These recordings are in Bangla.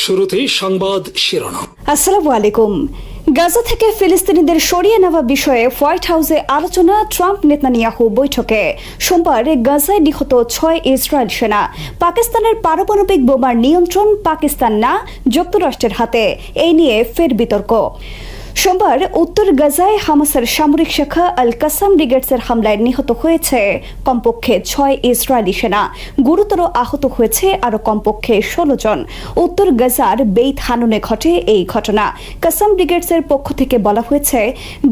শুরুতেই সংবাদ শিরোনাম। আসসালামু আলাইকুম। গাজা থেকে ফিলিস্তিনিদের সরিয়ে নেওয়া বিষয়ে হোয়াইট হাউসে আলোচনা ট্রাম্প নেতানিয়াহু বৈঠকে। সোমবার গাজায় নিহত 6 ইসরায়েল সেনা। পাকিস্তানের পারমাণবিক বোমার নিয়ন্ত্রণ পাকিস্তান না যুক্তরাষ্ট্রের হাতে, এই নিয়ে ফের বিতর্ক। সোমবার উত্তর গাজায় হামাসের সামরিক শাখা আল কাসাম ব্রিগেডসের হামলায় নিহত হয়েছে কমপক্ষে 6 ইসরায়েলি সেনা। গুরুতর আহত হয়েছে আরও কমপক্ষে 16 জন। উত্তর গাজার বেইত হানুনে ঘটে এই ঘটনা। কাসাম ব্রিগেডসের পক্ষ থেকে বলা হয়েছে,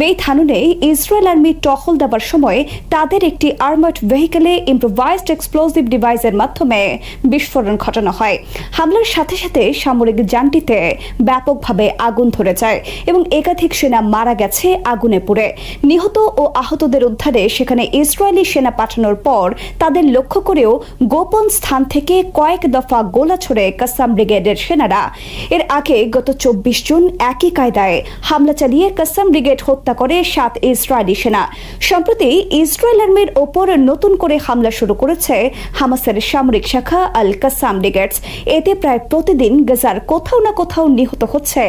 বেইত হানুনে ইসরায়েল আর্মি টহল দেওয়ার সময় তাদের একটি আর্মার্ড ভেহিকেলে ইম্প্রোভাইজড এক্সপ্লোসিভ ডিভাইসের মাধ্যমে বিস্ফোরণ ঘটানো হয়। হামলার সাথে সাথে সামরিক যানটিতে ব্যাপকভাবে আগুন ধরে যায় এবং একাধিক সেনা মারা গেছে আগুনে পুড়ে। নিহত ও আহতদের উদ্ধারে সেখানে ইসরায়েলি সেনা পাঠানোর পর তাদের লক্ষ্য করেও গোপন স্থান থেকে কয়েক দফা গোলা ছড়ে কাসাম ব্রিগেডের সেনারা। এর আগে গত 24 জুন একই কায়দায় হামলা চালিয়ে কাসাম ব্রিগেড হত্যা করে 7 ইসরায়েলি সেনা। সম্প্রতি ইসরায়েল আর্মির ওপর নতুন করে হামলা শুরু করেছে হামাসের সামরিক শাখা আল কাসাম ব্রিগেডস। এতে প্রায় প্রতিদিন গাজার কোথাও না কোথাও নিহত হচ্ছে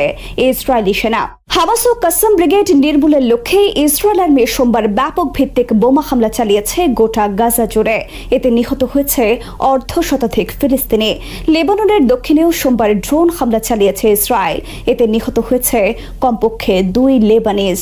ইসরায়েলি সেনা। হামাস ও কাসাম ব্রিগেড নির্মূলের লক্ষ্যে ইসরায়েল আর্মি সোমবার ব্যাপক ভিত্তিক বোমা হামলা চালিয়েছে গোটা গাজা জুড়ে। এতে নিহত হয়েছে অর্ধশতাধিক ফিলিস্তিনি। লেবাননের দক্ষিণেও সোমবার ড্রোন হামলা চালিয়েছে ইসরায়েল। এতে নিহত হয়েছে কমপক্ষে 2 লেবানিজ।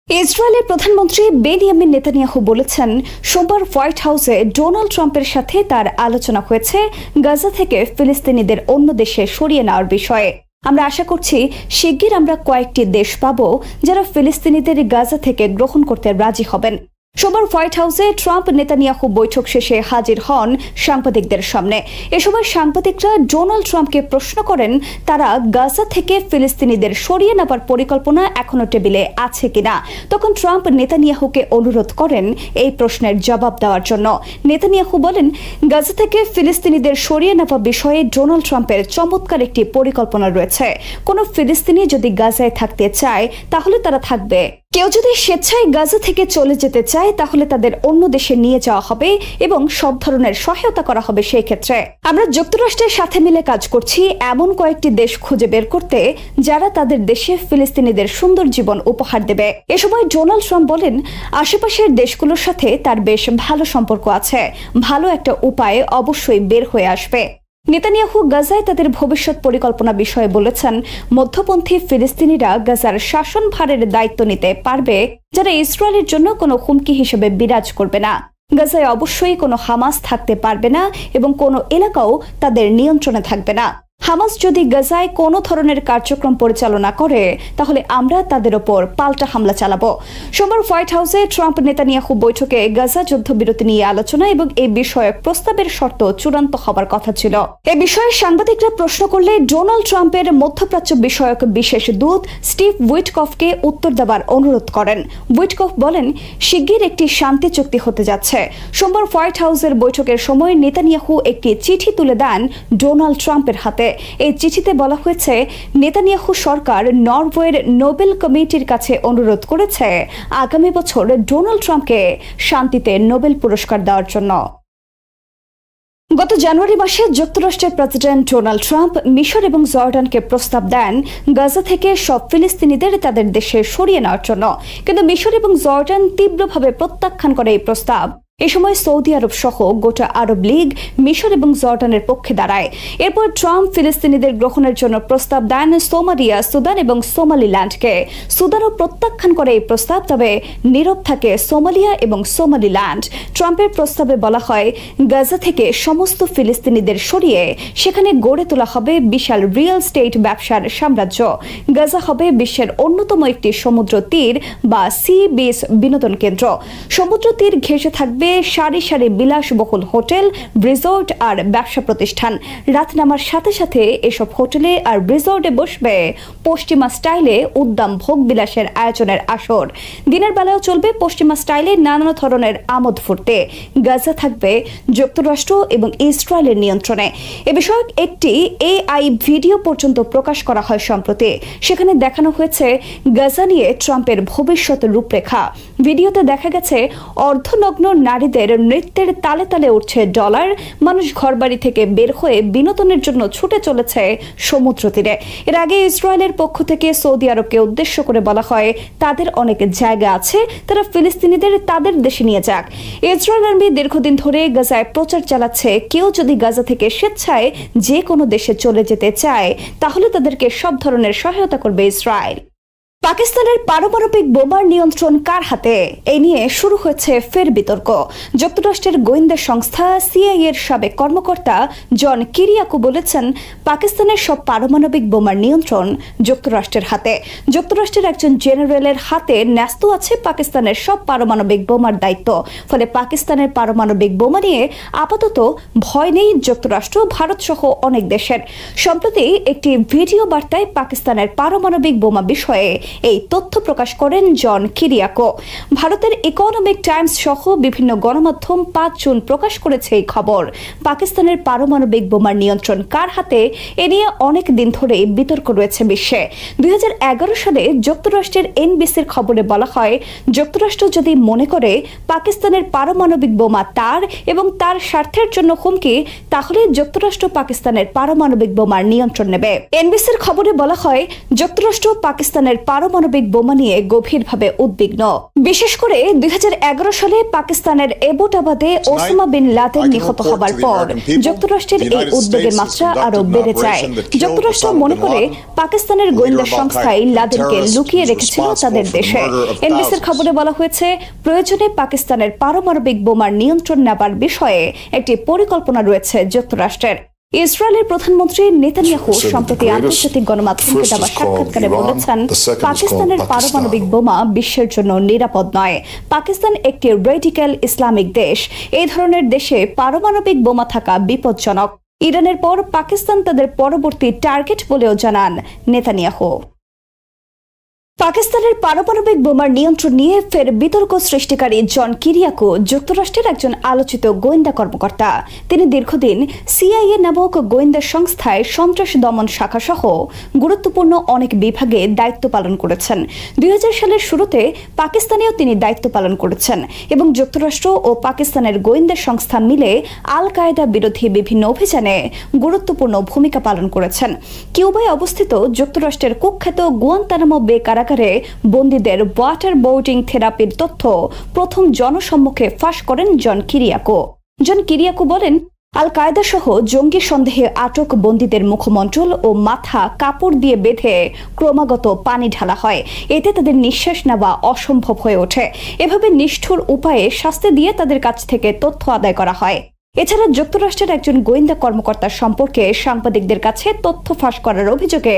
ইসরায়েলের প্রধানমন্ত্রী বেনিয়ামিন নেতানিয়াহু বলেছেন, সোমবার হোয়াইট হাউসে ডোনাল্ড ট্রাম্পের সাথে তার আলোচনা হয়েছে গাজা থেকে ফিলিস্তিনিদের অন্য দেশে সরিয়ে নেওয়ার বিষয়ে। আমরা আশা করছি শিগগির আমরা কয়েকটি দেশ পাব যারা ফিলিস্তিনিদের গাজা থেকে গ্রহণ করতে রাজি হবেন। সোমবার হোয়াইট হাউসে ট্রাম্প নেতানিয়াহু বৈঠক শেষে হাজির হন সাংবাদিকদের সামনে। এ সময় সাংবাদিকরা ডোনাল্ড ট্রাম্পকে প্রশ্ন করেন, তারা গাজা থেকে ফিলিস্তিনিদের সরিয়ে নেবার পরিকল্পনা এখনো টেবিলে আছে কিনা। তখন ট্রাম্প নেতানিয়াহুকে অনুরোধ করেন এই প্রশ্নের জবাব দেওয়ার জন্য। নেতানিয়াহু বলেন, গাজা থেকে ফিলিস্তিনিদের সরিয়ে নেওয়া বিষয়ে ডোনাল্ড ট্রাম্পের চমৎকার একটি পরিকল্পনা রয়েছে। কোনো ফিলিস্তিনি যদি গাজায় থাকতে চায় তাহলে তারা থাকবে। কেউ যদি স্বেচ্ছায় গাজা থেকে চলে যেতে চায় তাহলে তাদের অন্য দেশে নিয়ে যাওয়া হবে এবং সব ধরনের সহায়তা করা হবে। সেই ক্ষেত্রে আমরা যুক্তরাষ্ট্রের সাথে মিলে কাজ করছি এমন কয়েকটি দেশ খুঁজে বের করতে যারা তাদের দেশে ফিলিস্তিনিদের সুন্দর জীবন উপহার দেবে। এ সময় ডোনাল্ড ট্রাম্প বলেন, আশেপাশের দেশগুলোর সাথে তার বেশ ভালো সম্পর্ক আছে। ভালো একটা উপায় অবশ্যই বের হয়ে আসবে। নেতানিয়াহু গাজায় তাদের ভবিষ্যৎ পরিকল্পনা বিষয়ে বলেছেন, মধ্যপন্থী ফিলিস্তিনিরা গাজার শাসনভারের দায়িত্ব নিতে পারবে যারা ইসরায়েলের জন্য কোনো হুমকি হিসেবে বিরাজ করবে না। গাজায় অবশ্যই কোনো হামাস থাকতে পারবে না এবং কোনো এলাকাও তাদের নিয়ন্ত্রণে থাকবে না। হামাস যদি গাজায় কোনো ধরনের কার্যক্রম পরিচালনা করে তাহলে আমরা তাদের ওপর পাল্টা হামলা চালাবো। সোমবার হোয়াইট হাউসে ট্রাম্প নেতানিয়াহু বৈঠকে গাজা যুদ্ধবিরতি নিয়ে আলোচনা এবং এই বিষয়ে প্রস্তাবের শর্ত চূড়ান্ত হবার কথা ছিল। এ বিষয়ে সাংবাদিকরা প্রশ্ন করলে ডোনাল্ড ট্রাম্পের মধ্যপ্রাচ্য বিষয়ক বিশেষ দূত স্টিভ উইটকফকে উত্তর দেওয়ার অনুরোধ করেন। উইটকফ বলেন, শিগগির একটি শান্তি চুক্তি হতে যাচ্ছে। সোমবার হোয়াইট হাউসের বৈঠকের সময় নেতানিয়াহু একটি চিঠি তুলে দেন ডোনাল্ড ট্রাম্পের হাতে। এই চিঠিতে বলা হয়েছে, নেতানিয়াহু সরকার নরওয়ের নোবেল কমিটির কাছে অনুরোধ করেছে আগামী বছর ডোনাল্ড ট্রাম্পকে শান্তিতে নোবেল পুরস্কার দেওয়ার জন্য। গত জানুয়ারি মাসে যুক্তরাষ্ট্রের প্রেসিডেন্ট ডোনাল্ড ট্রাম্প মিশর এবং জর্ডানকে প্রস্তাব দেন গাজা থেকে সব ফিলিস্তিনিদের তাদের দেশে সরিয়ে নেওয়ার জন্য, কিন্তু মিশর এবং জর্ডান তীব্রভাবে প্রত্যাখ্যান করে এই প্রস্তাব। এ সময় সৌদি আরব সহ গোটা আরব লীগ মিশর এবং জর্ডানের পক্ষে দাঁড়ায়। এরপর ট্রাম্প ফিলিস্তিনিদের গ্রহণের জন্য প্রস্তাব দেন সোমালিয়া, সুদান এবং সোমালিল্যান্ডকে। সুদানও প্রত্যাখ্যান করে এই প্রস্তাব, তবে নীরব থাকে সোমালিয়া এবং সোমালিল্যান্ড। ট্রাম্পের প্রস্তাবে বলা হয়, গাজা থেকে সমস্ত ফিলিস্তিনিদের সরিয়ে সেখানে গড়ে তোলা হবে বিশাল রিয়েল এস্টেট ব্যবসার সাম্রাজ্য। গাজা হবে বিশ্বের অন্যতম একটি সমুদ্র তীর বা সি বিচ বিনোদন কেন্দ্র। সমুদ্র তীর ঘেঁষে থাকবে সারি সারি বিলাসবহুল হোটেল, রিসোর্ট আর ব্যবসা প্রতিষ্ঠান। রাত নামার সাথে সাথে এসব হোটেলে আর রিসোর্টে বসবে পশ্চিমা স্টাইলে উদ্দাম ভোগ বিলাসের আয়োজনের আসর। দিনের বেলাও চলবে পশ্চিমা স্টাইলে নানা ধরনের আমোদ ফুর্তে। গাজা থাকবে যুক্তরাষ্ট্র এবং ইসরায়েলের নিয়ন্ত্রণে। এ বিষয়ক একটি এআই ভিডিও পর্যন্ত প্রকাশ করা হয় সম্প্রতি। সেখানে দেখানো হয়েছে গাজা নিয়ে ট্রাম্পের ভবিষ্যৎ রূপরেখা। ভিডিওতে দেখা গেছে অর্ধনগ্ন নারী নারীদের নৃত্যের তালে তালে উঠছে ডলার, মানুষ ঘরবাড়ি থেকে বের হয়ে বিনোদনের জন্য ছুটে চলেছে সমুদ্র তীরে। এর আগে ইসরায়েলের পক্ষ থেকে সৌদি আরবকে উদ্দেশ্য করে বলা হয় তাদের অনেক জায়গা আছে, তারা ফিলিস্তিনিদের তাদের দেশে নিয়ে যাক। ইসরায়েল আর্মি দীর্ঘদিন ধরে গাজায় প্রচার চালাচ্ছে কেউ যদি গাজা থেকে স্বেচ্ছায় যে কোনো দেশে চলে যেতে চায় তাহলে তাদেরকে সব ধরনের সহায়তা করবে ইসরায়েল। পাকিস্তানের পারমাণবিক বোমার নিয়ন্ত্রণ কার হাতে, এই নিয়ে শুরু হয়েছে ফের বিতর্ক। যুক্তরাষ্ট্রের গোয়েন্দা সংস্থা সিআইএ এর সাবেক কর্মকর্তা জন কিরিয়াকো বলেছেন পাকিস্তানের সব পারমাণবিক বোমার নিয়ন্ত্রণ যুক্তরাষ্ট্রের হাতে। যুক্তরাষ্ট্রের একজন জেনারেলের হাতে ন্যস্ত আছে পাকিস্তানের সব পারমাণবিক বোমার দায়িত্ব। ফলে পাকিস্তানের পারমাণবিক বোমা নিয়ে আপাতত ভয় নেই যুক্তরাষ্ট্র, ভারত সহ অনেক দেশের। সম্প্রতি একটি ভিডিও বার্তায় পাকিস্তানের পারমাণবিক বোমা বিষয়ে এই তথ্য প্রকাশ করেন জন কিরিয়াকো। ভারতের ইকোনমিক টাইমস সহ বিভিন্ন গণমাধ্যম 5 জুন প্রকাশ করেছে এই খবর। পাকিস্তানের পারমাণবিক বোমার নিয়ন্ত্রণ কার হাতে, এ নিয়ে অনেক দিন ধরেই বিতর্ক রয়েছে বিশ্বে। 2011 সালে যুক্তরাষ্ট্রের এনবিসির খবরে বলা হয় যুক্তরাষ্ট্র যদি মনে করে পাকিস্তানের পারমাণবিক বোমা তার এবং তার স্বার্থের জন্য হুমকি, তাহলে যুক্তরাষ্ট্র পাকিস্তানের পারমাণবিক বোমার নিয়ন্ত্রণ নেবে। এনবিসির খবরে বলা হয় যুক্তরাষ্ট্র পাকিস্তানের পারমাণবিক বোমা নিয়ে গভীরভাবে উদ্বিগ্ন। বিশেষ করে 2011 সালে পাকিস্তানের এবুটাবাদে ওসামা বিন লাদেন নিহত হবার পর যুক্তরাষ্ট্রের এই উদ্বেগের মাত্রা আরো বেড়ে যায়। যুক্তরাষ্ট্র মনে করে পাকিস্তানের গোয়েন্দা সংস্থাই লাদেনকে লুকিয়ে রেখেছিল তাদের দেশে। এনবিসির খবরে বলা হয়েছে প্রয়োজনে পাকিস্তানের পারমাণবিক বোমার নিয়ন্ত্রণ নেবার বিষয়ে একটি পরিকল্পনা রয়েছে যুক্তরাষ্ট্রের। ইসরায়েলের প্রধানমন্ত্রী নেতানিয়াহু সম্প্রতি আন্তর্জাতিক গণমাধ্যমকে দেওয়া সাক্ষাৎকারে বলেছেন পাকিস্তানের পারমাণবিক বোমা বিশ্বের জন্য নিরাপদ নয়। পাকিস্তান একটি রেডিক্যাল ইসলামিক দেশ, এই ধরনের দেশে পারমাণবিক বোমা থাকা বিপজ্জনক। ইরানের পর পাকিস্তান তাদের পরবর্তী টার্গেট বলেও জানান নেতানিয়াহু। পাকিস্তানের পারমাণবিক বোমার নিয়ন্ত্রণ নিয়ে ফের বিতর্ক সৃষ্টিকারী জন কিরিয়াকো যুক্তরাষ্ট্রের একজন আলোচিত গোয়েন্দা কর্মকর্তা। তিনি দীর্ঘদিন সিআইএ নামক গোয়েন্দা সংস্থায় সন্ত্রাস দমন শাখা সহ গুরুত্বপূর্ণ অনেক বিভাগে দায়িত্ব পালন করেছেন। 2000 সালের শুরুতে পাকিস্তানেও তিনি দায়িত্ব পালন করেছেন এবং যুক্তরাষ্ট্র ও পাকিস্তানের গোয়েন্দা সংস্থা মিলে আল কায়েদা বিরোধী বিভিন্ন অভিযানে গুরুত্বপূর্ণ ভূমিকা পালন করেছেন। কিউবায় অবস্থিত যুক্তরাষ্ট্রের কুখ্যাত গুয়ান্তানামো বে কারাগারে বন্দীদের ওয়াটার বোর্ডিং থেরাপির তথ্য প্রথম জনসম্মুখে ফাঁস করেন জন কিরিয়াকো। জন কিরিয়াকো বলেন আল কায়েদা সহ জঙ্গি সন্দেহে আটক বন্দীদের মুখমণ্ডল ও মাথা কাপড় দিয়ে বেঁধে ক্রমাগত পানি ঢালা হয়, এতে তাদের নিঃশ্বাস নেওয়া অসম্ভব হয়ে ওঠে। এভাবে নিষ্ঠুর উপায়ে শাস্তি দিয়ে তাদের কাছ থেকে তথ্য আদায় করা হয়। এছাড়া যুক্তরাষ্ট্রের একজন গোয়েন্দা কর্মকর্তা সম্পর্কে সাংবাদিকদের কাছে তথ্য ফাঁস করার অভিযোগে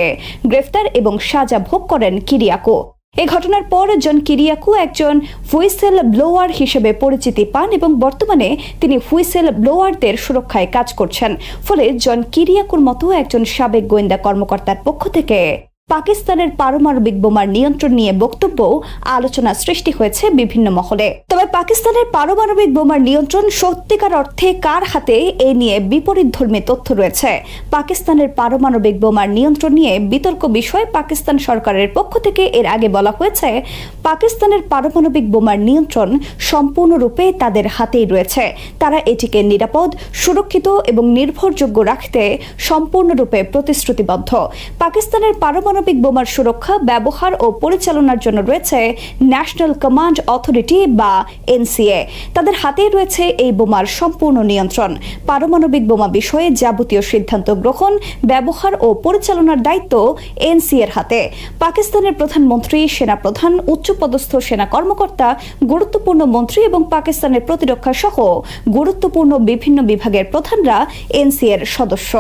গ্রেফতার এবং সাজা ভোগ করেন কিরিয়াকো। এই ঘটনার পর জন কিরিয়াকো একজন হুইসেল ব্লোয়ার হিসেবে পরিচিতি পান এবং বর্তমানে তিনি হুইসেল ব্লোয়ারদের সুরক্ষায় কাজ করছেন। ফলে জন কিরিয়াকোর মতো একজন সাবেক গোয়েন্দা কর্মকর্তার পক্ষ থেকে পাকিস্তানের পারমাণবিক বোমার নিয়ন্ত্রণ নিয়ে বক্তব্য আলোচনা সৃষ্টি হয়েছে বিভিন্ন মহলে। তবে পাকিস্তানের পারমাণবিক বোমার নিয়ন্ত্রণ সত্যিকার অর্থে কার হাতে, এ নিয়ে বিপরীতধর্মী তথ্য রয়েছে। পাকিস্তানের পারমাণবিক বোমার নিয়ন্ত্রণ নিয়ে বিতর্ক বিষয় পাকিস্তান সরকারের পক্ষ থেকে এর আগে বলা হয়েছে পাকিস্তানের পারমাণবিক বোমার নিয়ন্ত্রণ সম্পূর্ণরূপে তাদের হাতেই রয়েছে। তারা এটিকে নিরাপদ, সুরক্ষিত এবং নির্ভরযোগ্য রাখতে সম্পূর্ণরূপে প্রতিশ্রুতিবদ্ধ। পাকিস্তানের পারমাণবিক বোমার সুরক্ষা, ব্যবহার ও পরিচালনার জন্য রয়েছে ন্যাশনাল কমান্ড অথরিটি বা এনসিএ। তাদের হাতেই রয়েছে এই বোমার সম্পূর্ণ নিয়ন্ত্রণ। পারমাণবিক বোমা বিষয়ে যাবতীয় সিদ্ধান্ত গ্রহণ, ব্যবহার ও পরিচালনার দায়িত্ব এনসিএর হাতে। পাকিস্তানের প্রধানমন্ত্রী, সেনাপ্রধান, উচ্চপদস্থ সেনা কর্মকর্তা, গুরুত্বপূর্ণ মন্ত্রী এবং পাকিস্তানের প্রতিরক্ষা সহ গুরুত্বপূর্ণ বিভিন্ন বিভাগের প্রধানরা এনসিএর সদস্য।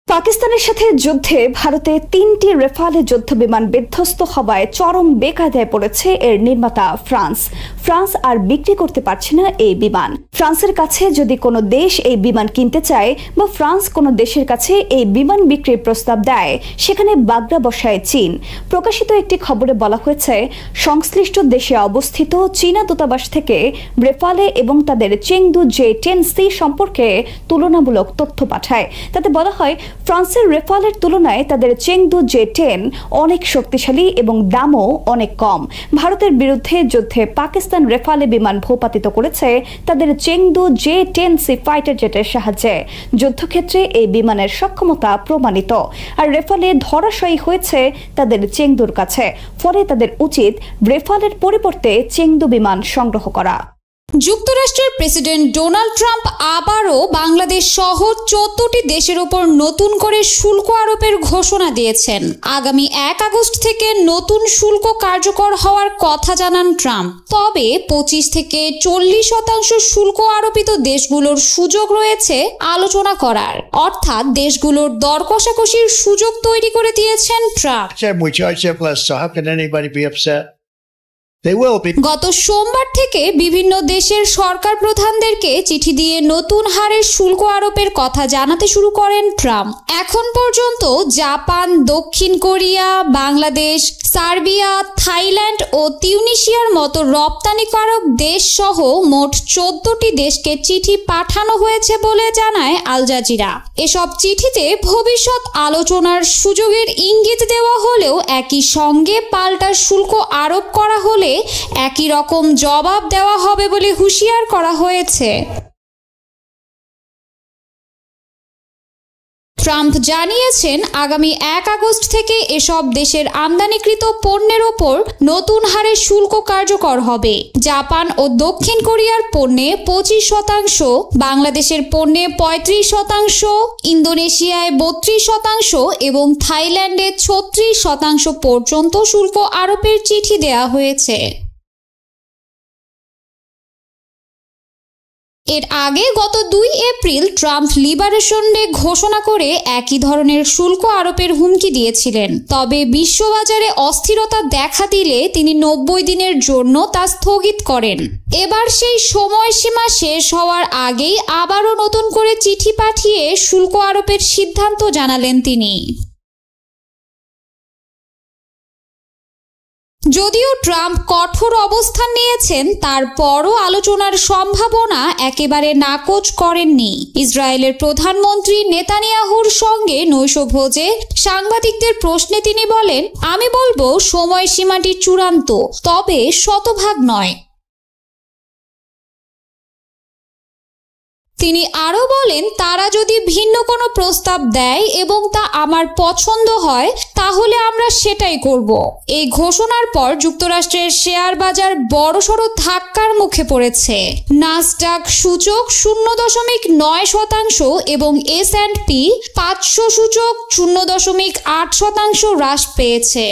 পাকিস্তানের সাথে যুদ্ধে ভারতে 3টি রেফালে যুদ্ধ বিমান বিধ্বস্ত হওয়ায় চরম বেকায়দায় পড়েছে এর নির্মাতা ফ্রান্স। ফ্রান্স আর বিক্রি করতে পারছে না এই বিমান। ফ্রান্সের কাছে যদি কোনো দেশ এই বিমান কিনতে চায় বা ফ্রান্স কোনো দেশের কাছে এই বিমান বিক্রির প্রস্তাব দেয়, সেখানে বাগড়া বসায় চীন। প্রকাশিত একটি খবরে বলা হয়েছে সংশ্লিষ্ট দেশে অবস্থিত চীনা দূতাবাস থেকে রেফালে এবং তাদের চেংদু J-10C সম্পর্কে তুলনামূলক তথ্য পাঠায়। তাতে বলা হয় ফ্রান্সের রেফালের তুলনায় তাদের চেংদু জে-10 অনেক শক্তিশালী এবং দামও অনেক কম। ভারতের বিরুদ্ধে যুদ্ধে পাকিস্তান রেফালে বিমান ভূপাতিত করেছে তাদের চেংদু জে-10C ফাইটার জেটের সাহায্যে। যুদ্ধক্ষেত্রে এই বিমানের সক্ষমতা প্রমাণিত, আর রেফালে ধরাশায়ী হয়েছে তাদের চেংদুর কাছে। ফলে তাদের উচিত রেফালের পরিবর্তে চেংদু বিমান সংগ্রহ করা। যুক্তরাষ্ট্রের প্রেসিডেন্ট ডোনাল্ড ট্রাম্প আবারও বাংলাদেশ সহ 14টি দেশের উপর নতুন করে শুল্ক আরোপের ঘোষণা দিয়েছেন। আগামী 1 আগস্ট থেকে নতুন শুল্ক কার্যকর হওয়ার কথা জানান ট্রাম্প। তবে 25 থেকে 40% শুল্ক আরোপিত দেশগুলোর সুযোগ রয়েছে আলোচনা করার, অর্থাৎ দেশগুলোর দর কষাকষির সুযোগ তৈরি করে দিয়েছেন ট্রাম্প। গত সোমবার থেকে বিভিন্ন দেশের সরকার প্রধানদেরকে চিঠি দিয়ে নতুন হারে শুল্ক আরোপের কথা জানাতে শুরু করেন ট্রাম্প। এখন পর্যন্ত জাপান, দক্ষিণ কোরিয়া, বাংলাদেশ, সার্বিয়া, থাইল্যান্ড ও তিউনিসিয়ার মতো রপ্তানিকারক দেশ সহ মোট 14টি দেশকে চিঠি পাঠানো হয়েছে বলে জানায় আল জাজিরা। এসব চিঠিতে ভবিষ্যৎ আলোচনার সুযোগের ইঙ্গিত দেওয়া হলেও একই সঙ্গে পাল্টা শুল্ক আরোপ করা হলে একই রকম জবাব দেওয়া হবে বলে হুঁশিয়ার করা হয়েছে। ট্রাম্প জানিয়েছেন আগামী 1 আগস্ট থেকে এসব দেশের আমদানিকৃত পণ্যের ওপর নতুন হারে শুল্ক কার্যকর হবে। জাপান ও দক্ষিণ কোরিয়ার পণ্যে 25%, বাংলাদেশের পণ্যে 35%, ইন্দোনেশিয়ায় 32% এবং থাইল্যান্ডে 36% পর্যন্ত শুল্ক আরোপের চিঠি দেওয়া হয়েছে। এর আগে গত 2 এপ্রিল ট্রাম্প লিবারেশন ডে ঘোষণা করে একই ধরনের শুল্ক আরোপের হুমকি দিয়েছিলেন। তবে বিশ্ববাজারে অস্থিরতা দেখা দিলে তিনি 90 দিনের জন্য তা স্থগিত করেন। এবার সেই সময়সীমা শেষ হওয়ার আগেই আবারও নতুন করে চিঠি পাঠিয়ে শুল্ক আরোপের সিদ্ধান্ত জানালেন তিনি। যদিও ট্রাম্প কঠোর অবস্থান নিয়েছেন, তারপরও আলোচনার সম্ভাবনা একেবারে নাকচ করেননি। ইসরায়েলের প্রধানমন্ত্রী নেতানিয়াহুর সঙ্গে নৈশভোজে সাংবাদিকদের প্রশ্নে তিনি বলেন, আমি বলবো সময়সীমাটি চূড়ান্ত, তবে শতভাগ নয়। তিনি আরও বলেন, তারা যদি ভিন্ন কোনো প্রস্তাব দেয় এবং তা আমার পছন্দ হয় তাহলে আমরা সেটাই করব। এই ঘোষণার পর যুক্তরাষ্ট্রের শেয়ার বাজার বড়সড় ধাক্কার মুখে পড়েছে। নাসডাক সূচক 0.9% এবং S&P 500 সূচক 0.8% হ্রাস পেয়েছে।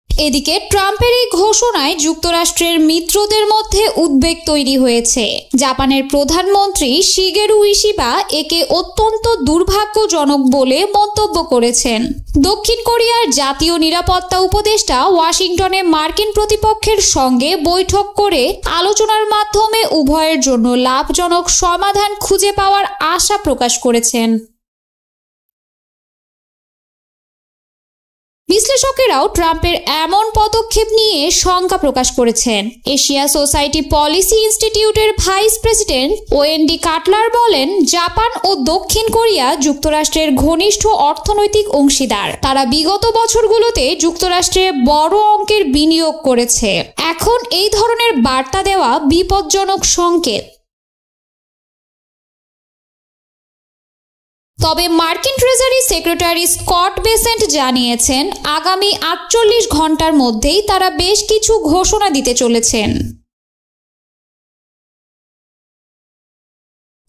এদিকে ট্রাম্পের এই ঘোষণায় যুক্তরাষ্ট্রের মিত্রদের মধ্যে উদ্বেগ তৈরি হয়েছে। জাপানের প্রধানমন্ত্রী শিগেরু ইশিবা একে অত্যন্ত দুর্ভাগ্যজনক বলে মন্তব্য করেছেন। দক্ষিণ কোরিয়ার জাতীয় নিরাপত্তা উপদেষ্টা ওয়াশিংটনে মার্কিন প্রতিপক্ষের সঙ্গে বৈঠক করে আলোচনার মাধ্যমে উভয়ের জন্য লাভজনক সমাধান খুঁজে পাওয়ার আশা প্রকাশ করেছেন। বিশ্লেষকেরাও ট্রাম্পের এমন পদক্ষেপ নিয়ে শঙ্কা প্রকাশ করেছেন। এশিয়া সোসাইটি পলিসি ইনস্টিটিউটের ভাইস প্রেসিডেন্ট ওয়েন্ডি কাটলার বলেন, জাপান ও দক্ষিণ কোরিয়া যুক্তরাষ্ট্রের ঘনিষ্ঠ অর্থনৈতিক অংশীদার। তারা বিগত বছরগুলোতে যুক্তরাষ্ট্রে বড় অঙ্কের বিনিয়োগ করেছে। এখন এই ধরনের বার্তা দেওয়া বিপজ্জনক সংকেত। তবে মার্কিন ট্রেজারি সেক্রেটারি স্কট বেসেন্ট জানিয়েছেন, আগামী 48 ঘন্টার মধ্যেই তারা বেশ কিছু ঘোষণা দিতে চলেছেন।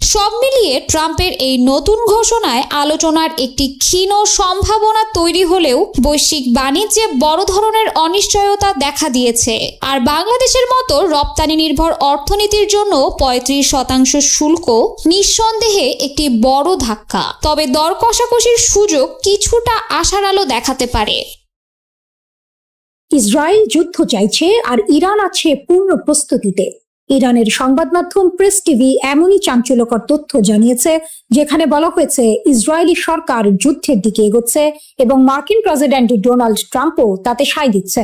সব মিলিয়ে ট্রাম্পের এই নতুন ঘোষণায় আলোচনার একটি ক্ষীণ সম্ভাবনা তৈরি হলেও বৈশ্বিক বাণিজ্যে বড় ধরনের অনিশ্চয়তা দেখা দিয়েছে। আর বাংলাদেশের মতো রপ্তানি নির্ভর অর্থনীতির জন্য 35% শুল্ক নিঃসন্দেহে একটি বড় ধাক্কা। তবে দর কষাকষির সুযোগ কিছুটা আশার আলো দেখাতে পারে। ইসরায়েল যুদ্ধ চাইছে আর ইরান আছে পূর্ণ প্রস্তুতিতে। ইরানের সংবাদ মাধ্যম প্রেস টিভি এমনই চাঞ্চল্যকর তথ্য জানিয়েছে, যেখানে বলা হয়েছে ইসরায়েলি সরকার যুদ্ধের দিকে এগোচ্ছে এবং মার্কিন প্রেসিডেন্ট ডোনাল্ড ট্রাম্পও তাতে সায় দিচ্ছে।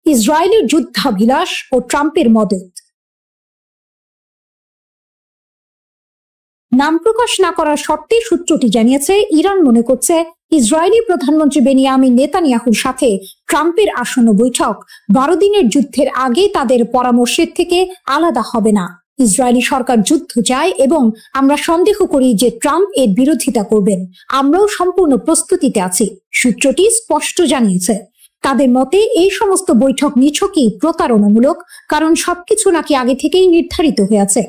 ইসরায়েলের যুদ্ধাভিলাষ ও ট্রাম্পের মদত। নাম প্রকাশ না করার শর্তে সূত্রটি জানিয়েছে, ইরান মনে করছে ইসরায়েলি প্রধানমন্ত্রী বেনিয়ামিন নেতানিয়াহুর সাথে ট্রাম্পের আসন্ন বৈঠক 12 দিনের যুদ্ধের আগে তাদের পরামর্শের থেকে আলাদা হবে না। ইসরায়েলি সরকার যুদ্ধ চায় এবং আমরা সন্দেহ করি যে ট্রাম্প এর বিরোধিতা করবেন। আমরাও সম্পূর্ণ প্রস্তুতিতে আছি, সূত্রটি স্পষ্ট জানিয়েছে। তাদের মতে এই সমস্ত বৈঠক নিছকই প্রতারণামূলক, কারণ সবকিছু নাকি আগে থেকেই নির্ধারিত হয়ে আছে।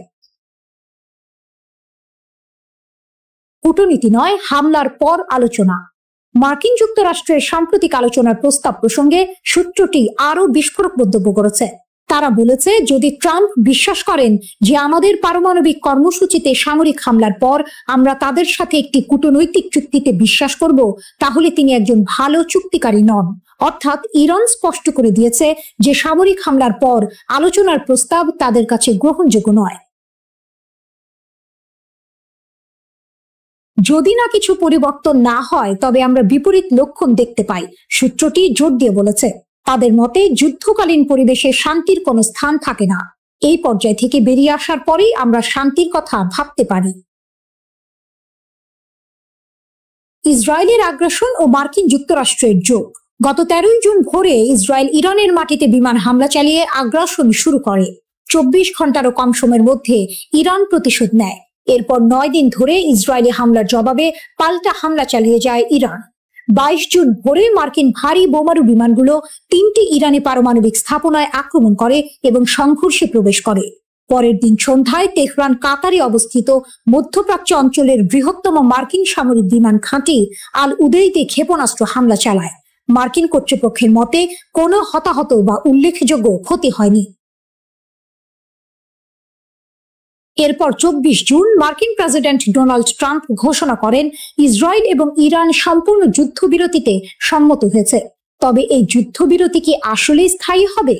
কূটনীতি নয়, হামলার পর আলোচনা। মার্কিন যুক্তরাষ্ট্রের সাম্প্রতিক আলোচনার প্রস্তাব প্রসঙ্গে সূত্রটি আরো বিস্ফোরক মন্তব্য করেছে। তারা বলেছে, যদি ট্রাম্প বিশ্বাস করেন যে আমাদের পারমাণবিক কর্মসূচিতে সামরিক হামলার পর আমরা তাদের সাথে একটি কূটনৈতিক চুক্তিতে বিশ্বাস করব, তাহলে তিনি একজন ভালো চুক্তিকারী নন। অর্থাৎ ইরান স্পষ্ট করে দিয়েছে যে সামরিক হামলার পর আলোচনার প্রস্তাব তাদের কাছে গ্রহণযোগ্য নয়। যদি না কিছু পরিবর্তন না হয় তবে আমরা বিপরীত লক্ষণ দেখতে পাই, সূত্রটি জোর দিয়ে বলেছে। তাদের মতে যুদ্ধকালীন পরিবেশে শান্তির কোনো স্থান থাকে না। এই পর্যায় থেকে বেরিয়ে আসার পরেই আমরা শান্তির কথা ভাবতে পারি। ইসরায়েলের আগ্রাসন ও মার্কিন যুক্তরাষ্ট্রের যোগ। গত 13 জুন ভোরে ইসরায়েল ইরানের মাটিতে বিমান হামলা চালিয়ে আগ্রাসন শুরু করে। 24 ঘন্টারও কম সময়ের মধ্যে ইরান প্রতিশোধ নেয়। এরপর 9 দিন ধরে ইসরায়েলি হামলার জবাবে পাল্টা হামলা চালিয়ে যায় ইরান। 22 জুন ভোরে মার্কিন ভারী বোমারু বিমানগুলো 3টি ইরানি পারমাণবিক স্থাপনায় আক্রমণ করে এবং সংঘর্ষে প্রবেশ করে। পরের দিন সন্ধ্যায় তেহরান কাতারে অবস্থিত মধ্যপ্রাচ্য অঞ্চলের বৃহত্তম মার্কিন সামরিক বিমান ঘাঁটি আল উদেইতে ক্ষেপণাস্ত্র হামলা চালায়। মার্কিন কর্তৃপক্ষের মতে কোনো হতাহত বা উল্লেখযোগ্য ক্ষতি হয়নি। এরপর 24 জুন মার্কিন প্রেসিডেন্ট ডোনাল্ড ট্রাম্প ঘোষণা করেন ইসরায়েল এবং ইরান সম্পূর্ণ যুদ্ধবিরতিতে সম্মত হয়েছে। তবে এই যুদ্ধবিরতি কি আসলে স্থায়ী হবে?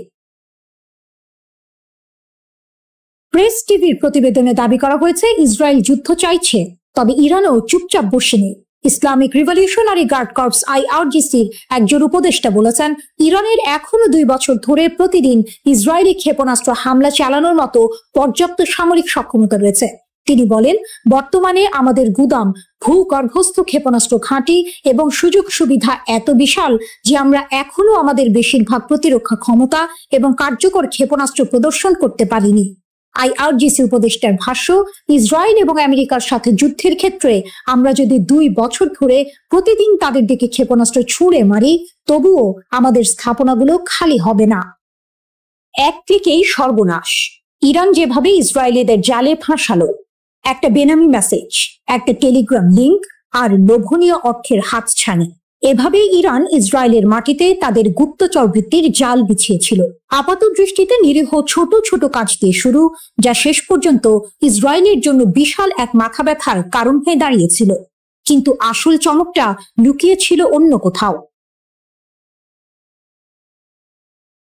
প্রেস টিভির প্রতিবেদনে দাবি করা হয়েছে ইসরায়েল যুদ্ধ চাইছে, তবে ইরানও চুপচাপ বসেনি। ইসলামিক রিভলিউশনারি গার্ড কর্পস IRGCর একজন উপদেষ্টা বলেছেন, ইরানের এখনো 2 বছর ধরে প্রতিদিন ইসরায়েলি ক্ষেপণাস্ত্র হামলা চালানোর মতো পর্যাপ্ত সামরিক সক্ষমতা রয়েছে। তিনি বলেন, বর্তমানে আমাদের গুদাম, ভূগর্ভস্থ ক্ষেপণাস্ত্র ঘাঁটি এবং সুযোগ সুবিধা এত বিশাল যে আমরা এখনো আমাদের বেশিরভাগ প্রতিরক্ষা ক্ষমতা এবং কার্যকর ক্ষেপণাস্ত্র প্রদর্শন করতে পারিনি। IRGC উপদেষ্টার ভাষ্য, ইসরায়েল এবং আমেরিকার সাথে যুদ্ধের ক্ষেত্রে আমরা যদি 2 বছর ধরে প্রতিদিন তাদের দিকে ক্ষেপণাস্ত্র ছুঁড়ে মারি, তবুও আমাদের স্থাপনাগুলো খালি হবে না। এক ক্লিকেই সর্বনাশ। ইরান যেভাবে ইসরায়েলিদের জালে ফাঁসালো, একটা বেনামি মেসেজ, একটা টেলিগ্রাম লিংক আর লোভনীয় অর্থের হাতছানি, এভাবেই ইরান ইসরায়েলের মাটিতে তাদের গুপ্তচর বৃত্তির জাল বিছিয়েছিল। আপাত দৃষ্টিতে নিরীহ ছোট ছোট কাজ দিয়ে শুরু, যা শেষ পর্যন্ত ইসরায়েলের জন্য বিশাল এক মাথা ব্যথার কারণ হয়ে দাঁড়িয়েছিল। কিন্তু আসল চমকটা লুকিয়ে ছিল অন্য কোথাও।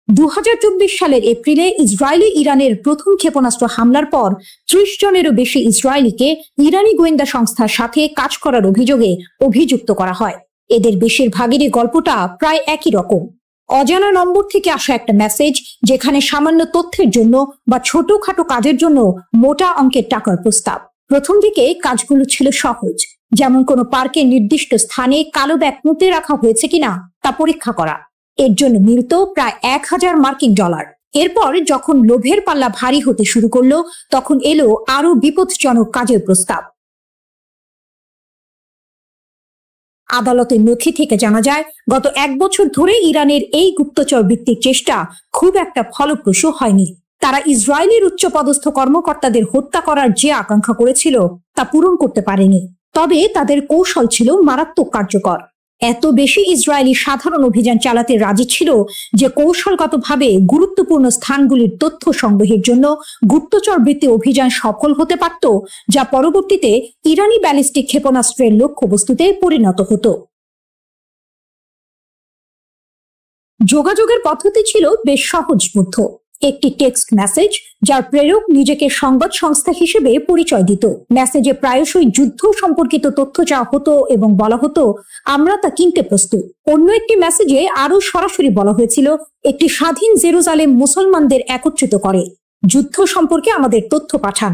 2024 সালের এপ্রিলে ইসরায়েলি ইরানের প্রথম ক্ষেপণাস্ত্র হামলার পর 30 জনেরও বেশি ইসরায়েলিকে ইরানি গোয়েন্দা সংস্থার সাথে কাজ করার অভিযোগে অভিযুক্ত করা হয়। এদের বেশিরভাগেরই গল্পটা প্রায় একই রকম। অজানা নম্বর থেকে আসা একটা মেসেজ, যেখানে সামান্য তথ্যের জন্য বা ছোটখাটো কাজের জন্য মোটা অঙ্কের টাকার প্রস্তাব। প্রথম দিকে কাজগুলো ছিল সহজ, যেমন কোনো পার্কের নির্দিষ্ট স্থানে কালো ব্যাগ পুঁতে রাখা হয়েছে কিনা তা পরীক্ষা করা। এর জন্য মিলত প্রায় $1000 মার্কিন। এরপর যখন লোভের পাল্লা ভারী হতে শুরু করলো, তখন এলো আরো বিপজ্জনক কাজের প্রস্তাব। আদালতের নথি থেকে জানা যায়, গত 1 বছর ধরে ইরানের এই গুপ্তচর বৃত্তির চেষ্টা খুব একটা ফলপ্রসূ হয়নি। তারা ইসরায়েলের উচ্চপদস্থ কর্মকর্তাদের হত্যা করার যে আকাঙ্ক্ষা করেছিল তা পূরণ করতে পারেনি। তবে তাদের কৌশল ছিল মারাত্মক কার্যকর। এত বেশি ইসরায়েলি সাধারণ অভিযান চালাতে রাজি ছিল যে কৌশলগতভাবে গুরুত্বপূর্ণ স্থানগুলির তথ্য সংগ্রহের জন্য গুপ্তচর বৃত্তি অভিযান সফল হতে পারত, যা পরবর্তীতে ইরানি ব্যালিস্টিক ক্ষেপণাস্ত্রের লক্ষ্যবস্তুতে পরিণত হতো। যোগাযোগের পদ্ধতি ছিল বেশ সহজবোধ্য। একটি টেক্সট মেসেজ, যার প্রেরক নিজেকে সংবাদ সংস্থা হিসেবে পরিচয় দিত। মেসেজে প্রায়শই যুদ্ধ সম্পর্কিত তথ্য চাওয়া হতো এবং বলা হতো, আমরা তা কিনতে প্রস্তুত। অন্য একটি মেসেজে আরো সরাসরি বলা হয়েছিল, একটি স্বাধীন জেরুজালেম মুসলমানদের একত্রিত করে, যুদ্ধ সম্পর্কে আমাদের তথ্য পাঠান।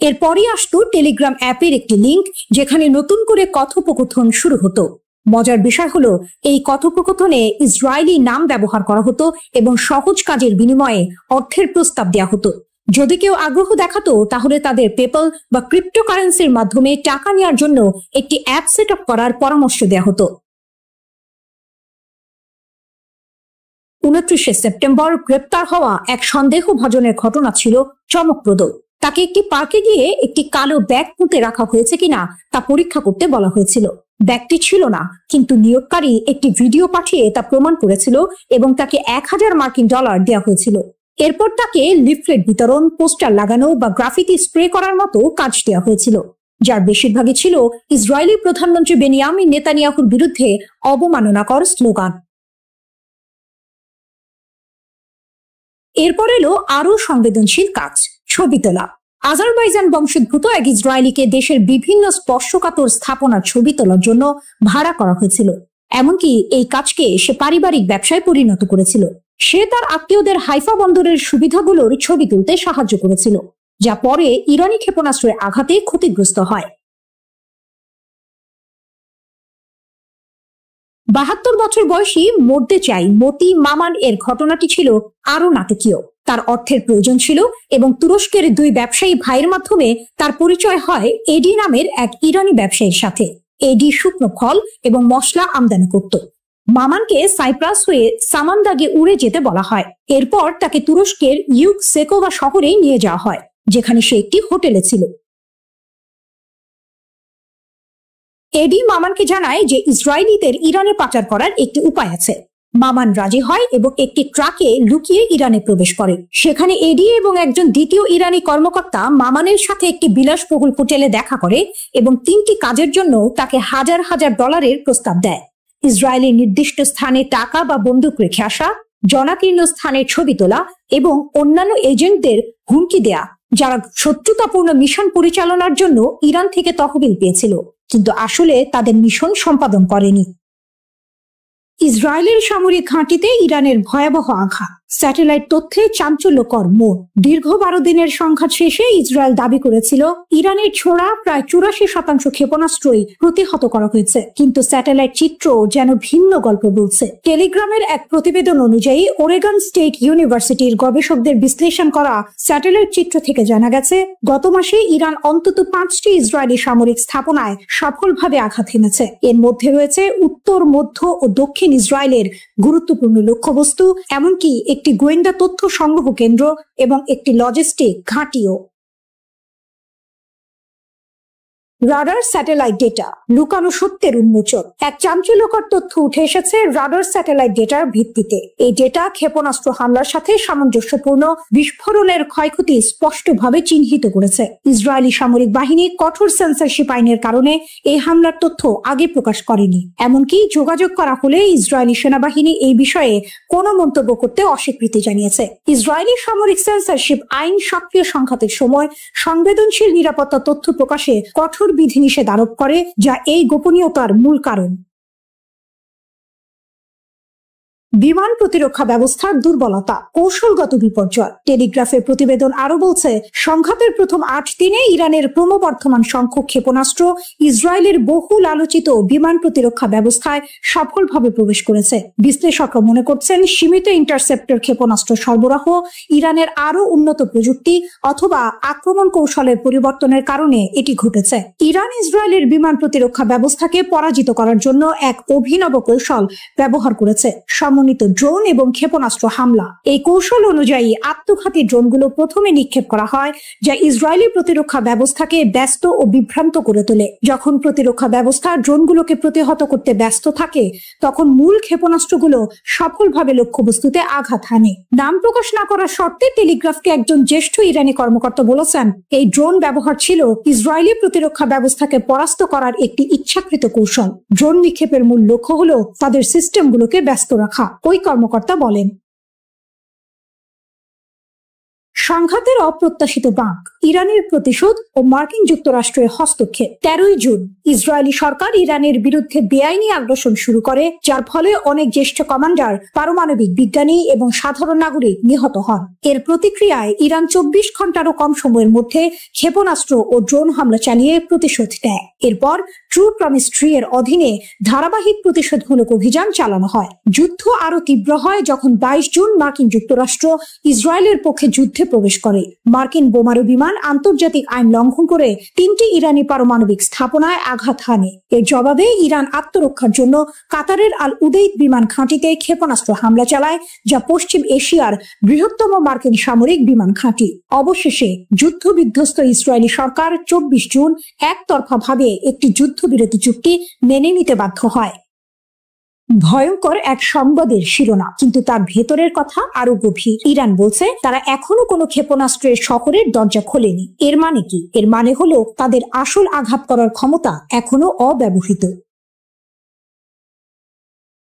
এরপরই আসতো টেলিগ্রাম অ্যাপের একটি লিঙ্ক, যেখানে নতুন করে কথোপকথন শুরু হতো। মজার বিষয় হলো, এই কথোপকথনে ইসরায়েলি নাম ব্যবহার করা হতো এবং সহজ কাজের বিনিময়ে অর্থের প্রস্তাব দেওয়া হতো। যদি কেউ আগ্রহ দেখাতো, তাহলে তাদের পেপ্যাল বা ক্রিপ্টোকারেন্সির মাধ্যমে টাকা নেওয়ার জন্য একটি অ্যাপ সেট আপ করার পরামর্শ দেওয়া হতো। 29শে সেপ্টেম্বর গ্রেপ্তার হওয়া এক সন্দেহভাজনের ঘটনা ছিল চমকপ্রদ। তাকে একটি পার্কে গিয়ে একটি কালো ব্যাগ পুঁতে রাখা হয়েছে কিনা তা পরীক্ষা করতে বলা হয়েছিল। ব্যাগটি ছিল না, কিন্তু নিয়োগকারী একটি ভিডিও পাঠিয়ে তা প্রমাণ করেছিল এবং তাকে $1000 দেওয়া হয়েছিল। এরপর তাকে লিফলেট বিতরণ, পোস্টার লাগানো বা গ্রাফিতি স্প্রে করার মতো কাজ দেওয়া হয়েছিল, যার বেশিরভাগই ছিল ইসরায়েলি প্রধানমন্ত্রী বেনিয়ামিন নেতানিয়াহুর বিরুদ্ধে অবমাননাকর স্লোগান। এরপর এলো আরো সংবেদনশীল কাজ, ছবি তোলা। আজারবাইজান বংশোদ্ভূত এক ইসরায়েলিকে দেশের বিভিন্ন স্পর্শকাতর স্থাপনার ছবি তোলার জন্য ভাড়া করা হয়েছিল। এমনকি এই কাজকে সে পারিবারিক ব্যবসায় পরিণত করেছিল। সে তার আত্মীয়দের হাইফা বন্দরের সুবিধাগুলোর ছবি তুলতে সাহায্য করেছিল, যা পরে ইরানি ক্ষেপণাস্ত্রের আঘাতে ক্ষতিগ্রস্ত হয়। 72 বছর বয়সী মরতে চাই মতি মামান এর ঘটনাটি ছিল আরো নাটকীয়। তার অর্থের প্রয়োজন ছিল এবং তুরস্কের 2 ব্যবসায়ী ভাইয়ের মাধ্যমে তার পরিচয় হয় এডি নামের এক ইরানি ব্যবসায়ীর সাথে। এডি শুকনো ফল এবং মশলা আমদানি করত। মামানকে সাইপ্রাস হয়ে সামান্দাগে উড়ে যেতে বলা হয়। এরপর তাকে তুরস্কের ইউক সেকোভা শহরে নিয়ে যাওয়া হয়, যেখানে সে একটি হোটেলে ছিল। এডি মামানকে জানায় যে ইসরায়েলিদের ইরানে পাচার করার একটি উপায় আছে। মামান রাজি হয় এবং একটি ট্রাকে লুকিয়ে ইরানে প্রবেশ করে। সেখানে এডি এবং একজন দ্বিতীয় ইরানি কর্মকর্তা মামানের সাথে একটি বিলাসবহুল হোটেলে দেখা করে এবং 3টি কাজের জন্য তাকে $1000 প্রস্তাব দেয়। ইসরায়েলের নির্দিষ্ট স্থানে টাকা বা বন্দুক রেখে আসা, জনাকীর্ণ স্থানের ছবি তোলা এবং অন্যান্য এজেন্টদের হুমকি দেয়া, যারা শত্রুতাপূর্ণ মিশন পরিচালনার জন্য ইরান থেকে তহবিল পেয়েছিল কিন্তু আসলে তাদের মিশন সম্পাদন করেনি। ইসরায়েলের সামরিক ঘাঁটিতে ইরানের ভয়াবহ আঘাত, স্যাটেলাইট তথ্যে চাঞ্চল্যকর মোড়। দীর্ঘ 12 দিনের সংঘাত শেষে ইসরায়েল দাবি করেছিল ইরানের ছোড়া প্রায় 84% ক্ষেপণাস্ত্রই প্রতিহত করা হয়েছে, কিন্তু স্যাটেলাইট চিত্র যেন ভিন্ন গল্প বলছে। টেলিগ্রামের এক প্রতিবেদন অনুযায়ী ওরেগন স্টেট ইউনিভার্সিটির গবেষকদের বিশ্লেষণ করা স্যাটেলাইট চিত্র থেকে জানা গেছে, গত মাসে ইরান অন্তত 5টি ইসরায়েলি সামরিক স্থাপনায় সফলভাবে আঘাত হেনেছে। এর মধ্যে রয়েছে উত্তর, মধ্য ও দক্ষিণ ইসরায়েলের গুরুত্বপূর্ণ লক্ষ্যবস্তু, এমনকি একটি গোয়েন্দা তথ্য সংগ্রহ কেন্দ্র এবং একটি লজিস্টিক ঘাঁটিও। রাডার স্যাটেলাইট ডেটা, লুকানো সত্যের উন্মোচন। এক চাঞ্চল্যকর তথ্য উঠে এসেছে রাডার স্যাটেলাইট ডেটার ভিত্তিতে। এই ডেটা ক্ষেপণাস্ত্র হামলার সাথে সামঞ্জস্যপূর্ণ বিস্ফোরণের ক্ষয়ক্ষতি স্পষ্টভাবে চিহ্নিত করেছে। ইসরায়েলি সামরিক বাহিনী কঠোর সেন্সরশিপ আইনের কারণে এই হামলার তথ্য আগে প্রকাশ করেনি। এমনকি যোগাযোগ করা হলে ইসরায়েলি সেনাবাহিনী এই বিষয়ে কোনো মন্তব্য করতে অস্বীকৃতি জানিয়েছে। ইসরায়েলি সামরিক সেন্সরশিপ আইন সক্রিয় সংঘাতের সময় সংবেদনশীল নিরাপত্তা তথ্য প্রকাশে কঠোর বিধিনিষেধ আরোপ করে, যা এই গোপনীয়তার মূল কারণ। বিমান প্রতিরক্ষা ব্যবস্থার দুর্বলতা, কৌশলগত বিপর্যয়। টেলিগ্রাফের প্রতিবেদন আরো বলছে, সংঘাতের প্রথম 8 দিনে ইরানের ক্রমবর্ধমান সংখ্যক ক্ষেপণাস্ত্র ইসরায়েলের বহুল আলোচিত বিমান প্রতিরক্ষা ব্যবস্থায় সফলভাবে প্রবেশ করেছে। বিশ্লেষকরা মনে করছেন সীমিত ইন্টারসেপ্টর ক্ষেপণাস্ত্র সরবরাহ, ইরানের আরো উন্নত প্রযুক্তি অথবা আক্রমণ কৌশলের পরিবর্তনের কারণে এটি ঘটেছে। ইরান ইসরায়েলের বিমান প্রতিরক্ষা ব্যবস্থাকে পরাজিত করার জন্য এক অভিনব কৌশল ব্যবহার করেছে, সমন্বিত ড্রোন এবং ক্ষেপণাস্ত্র হামলা। এই কৌশল অনুযায়ী আত্মঘাতী ড্রোনগুলো প্রথমে নিক্ষেপ করা হয়, যা ইসরায়েলি প্রতিরক্ষা ব্যবস্থাকে ব্যস্ত ও বিভ্রান্ত করে তোলে। যখন প্রতিরক্ষা ব্যবস্থা ড্রোনগুলোকে প্রতিহত করতে ব্যস্ত থাকে, তখন মূল ক্ষেপণাস্ত্রগুলো সফলভাবে লক্ষ্যবস্তুতে আঘাত হানে। নাম প্রকাশ না করার শর্তে টেলিগ্রাফকে একজন জ্যেষ্ঠ ইরানি কর্মকর্তা বলেছেন, এই ড্রোন ব্যবহার ছিল ইসরায়েলি প্রতিরক্ষা ব্যবস্থাকে পরাস্ত করার একটি ইচ্ছাকৃত কৌশল। ড্রোন নিক্ষেপের মূল লক্ষ্য হলো তাদের সিস্টেমগুলোকে ব্যস্ত রাখা, ওই কর্মকর্তা বলেন। সংঘাতের অপ্রত্যাশিত বাঁক, ইরানের প্রতিশোধ ও মার্কিন যুক্তরাষ্ট্রের হস্তক্ষেপ। 13 জুন ইসরায়েলি সরকার ইরানের বিরুদ্ধে বেআইনি আগ্রাসন শুরু করে, যার ফলে অনেক জ্যেষ্ঠ কমান্ডার, পারমাণবিক বিজ্ঞানী এবং সাধারণ নাগরিক নিহত হন। এর প্রতিক্রিয়ায় ইরান 24 ঘন্টারও কম সময়ের মধ্যে ক্ষেপণাস্ত্র ও ড্রোন হামলা চালিয়ে প্রতিশোধ নেয়। এরপর ট্রু প্রমিস 3 এর অধীনে ধারাবাহিক প্রতিশোধমূলক অভিযান চালানো হয়। যুদ্ধ আরো তীব্র হয় যখন 22 জুন মার্কিন যুক্তরাষ্ট্র ইসরায়েলের পক্ষে যুদ্ধে প্রবেশ করে। মার্কিন বোমারু বিমান আন্তর্জাতিক আইন লঙ্ঘন করে 3টি ইরানি পারমাণবিক স্থাপনায় আঘাত হানে। এর জবাবে ইরান আত্মরক্ষার জন্য কাতারের আল উদেইদ বিমান ঘাঁটিতে ক্ষেপণাস্ত্র হামলা চালায়, যা পশ্চিম এশিয়ার বৃহত্তম মার্কিন সামরিক বিমান ঘাঁটি। অবশেষে যুদ্ধ বিধ্বস্ত ইসরায়েলি সরকার 24 জুন একতরফাভাবে একটি যুদ্ধবিরতি চুক্তি মেনে নিতে বাধ্য হয়। ভয়ঙ্কর এক সংবাদের শিরোনাম, কিন্তু তার ভেতরের কথা আরো গভীর। ইরান বলছে তারা এখনো কোনো ক্ষেপণাস্ত্রের শহরের দরজা খোলেনি। এর মানে কি? এর মানে হলো তাদের আসল আঘাত করার ক্ষমতা এখনো অব্যবহৃত।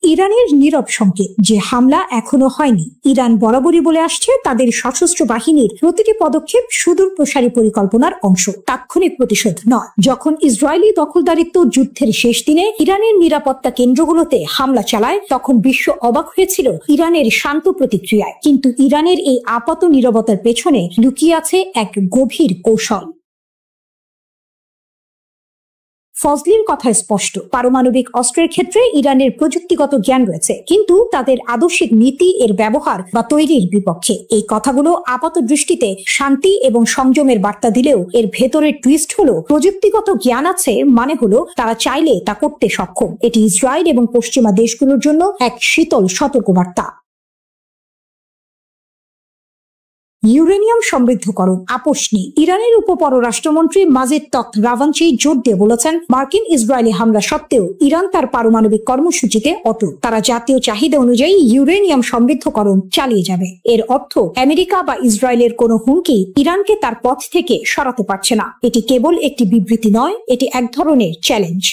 ইরানের নীরব সংকেত যে হামলা এখনো হয়নি। ইরান বরাবরই বলে আসছে তাদের সশস্ত্র বাহিনীর প্রতিটি পদক্ষেপ সুদূর প্রসারী পরিকল্পনার অংশ, তাৎক্ষণিক প্রতিশোধ নয়। যখন ইসরায়েলি দখলদারিত্ব যুদ্ধের শেষ দিনে ইরানের নিরাপত্তা কেন্দ্রগুলোতে হামলা চালায়, তখন বিশ্ব অবাক হয়েছিল ইরানের শান্ত প্রতিক্রিয়ায়। কিন্তু ইরানের এই আপাত নীরবতার পেছনে লুকিয়ে আছে এক গভীর কৌশল। ফজলির কথা স্পষ্ট, পারমাণবিক অস্ত্রের ক্ষেত্রে ইরানের প্রযুক্তিগত জ্ঞান রয়েছে, কিন্তু তাদের আদর্শিক নীতি এর ব্যবহার বা তৈরির বিপক্ষে। এই কথাগুলো আপাত দৃষ্টিতে শান্তি এবং সংযমের বার্তা দিলেও এর ভেতরের টুইস্ট হলো প্রযুক্তিগত জ্ঞান আছে মানে হলো তারা চাইলে তা করতে সক্ষম। এটি ইসরায়েল এবং পশ্চিমা দেশগুলোর জন্য এক শীতল সতর্কবার্তা। ইউরেনিয়াম সমৃদ্ধকরণ আপোষ নেই। ইরানের উপপররাষ্ট্রমন্ত্রী মাজিদ তখত রাভানচি জোর দিয়ে বলেছেন, মার্কিন ইসরায়েলি হামলা সত্ত্বেও ইরান তার পারমাণবিক কর্মসূচিতে অটল। তারা জাতীয় চাহিদা অনুযায়ী ইউরেনিয়াম সমৃদ্ধকরণ চালিয়ে যাবে। এর অর্থ আমেরিকা বা ইসরায়েলের কোনো হুমকি ইরানকে তার পথ থেকে সরাতে পারছে না। এটি কেবল একটি বিবৃতি নয়, এটি এক ধরনের চ্যালেঞ্জ।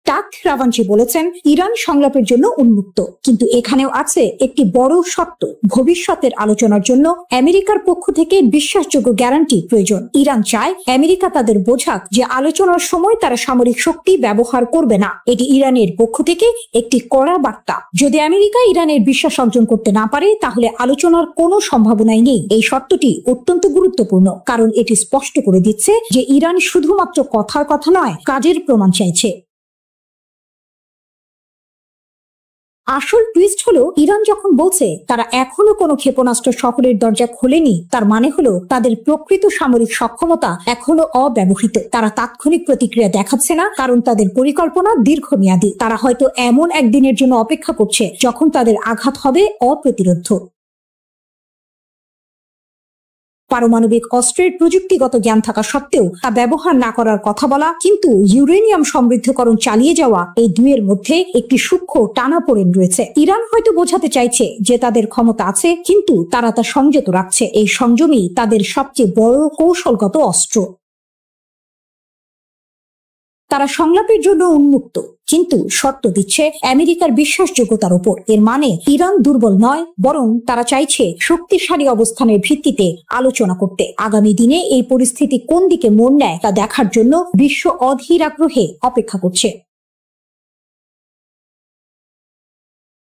তখত রাভানচি বলেছেন, ইরান সংলাপের জন্য উন্মুক্ত, কিন্তু এখানেও আছে একটি বড় শর্ত। ভবিষ্যতের আলোচনার জন্য আমেরিকার পক্ষ থেকে বিশ্বাসযোগ্য গ্যারান্টি প্রয়োজন। ইরান চায় আমেরিকা তাদের বোঝাক যে আলোচনার সময় তারা সামরিক শক্তি ব্যবহার করবে না। এটি ইরানের পক্ষ থেকে একটি কড়া বার্তা। যদি আমেরিকা ইরানের বিশ্বাস অর্জন করতে না পারে, তাহলে আলোচনার কোনো সম্ভাবনাই নেই। এই শর্তটি অত্যন্ত গুরুত্বপূর্ণ, কারণ এটি স্পষ্ট করে দিচ্ছে যে ইরান শুধুমাত্র কথার কথা নয়, কাজের প্রমাণ চাইছে। আসল টুইস্ট হলো, ইরান যখন বলছে তারা এখনো কোনো ক্ষেপণাস্ত্র শহরের দরজা খোলেনি, তার মানে হলো তাদের প্রকৃত সামরিক সক্ষমতা এখনো অব্যবহৃত। তারা তাৎক্ষণিক প্রতিক্রিয়া দেখাচ্ছে না, কারণ তাদের পরিকল্পনা দীর্ঘমেয়াদী। তারা হয়তো এমন একদিনের জন্য অপেক্ষা করছে যখন তাদের আঘাত হবে অপ্রতিরোধ্য। পারমাণবিক অস্ত্রের প্রযুক্তিগত জ্ঞান থাকা সত্ত্বেও তা ব্যবহার না করার কথা বলা, কিন্তু ইউরেনিয়াম সমৃদ্ধকরণ চালিয়ে যাওয়া, এই দুইয়ের মধ্যে একটি সূক্ষ্ম টানাপোড়েন রয়েছে। ইরান হয়তো বোঝাতে চাইছে যে তাদের ক্ষমতা আছে, কিন্তু তারা তা সংযত রাখছে। এই সংযমই তাদের সবচেয়ে বড় কৌশলগত অস্ত্র। তারা সংলাপের জন্য উন্মুক্ত, কিন্তু শর্ত দিচ্ছে আমেরিকার বিশ্বাসযোগ্যতার উপর। এর মানে ইরান দুর্বল নয়, বরং তারা চাইছে শক্তিশালী অবস্থানের ভিত্তিতে আলোচনা করতে। আগামী দিনে এই পরিস্থিতি কোন দিকে মোড় নেয় তা দেখার জন্য বিশ্ব অধীর আগ্রহে অপেক্ষা করছে।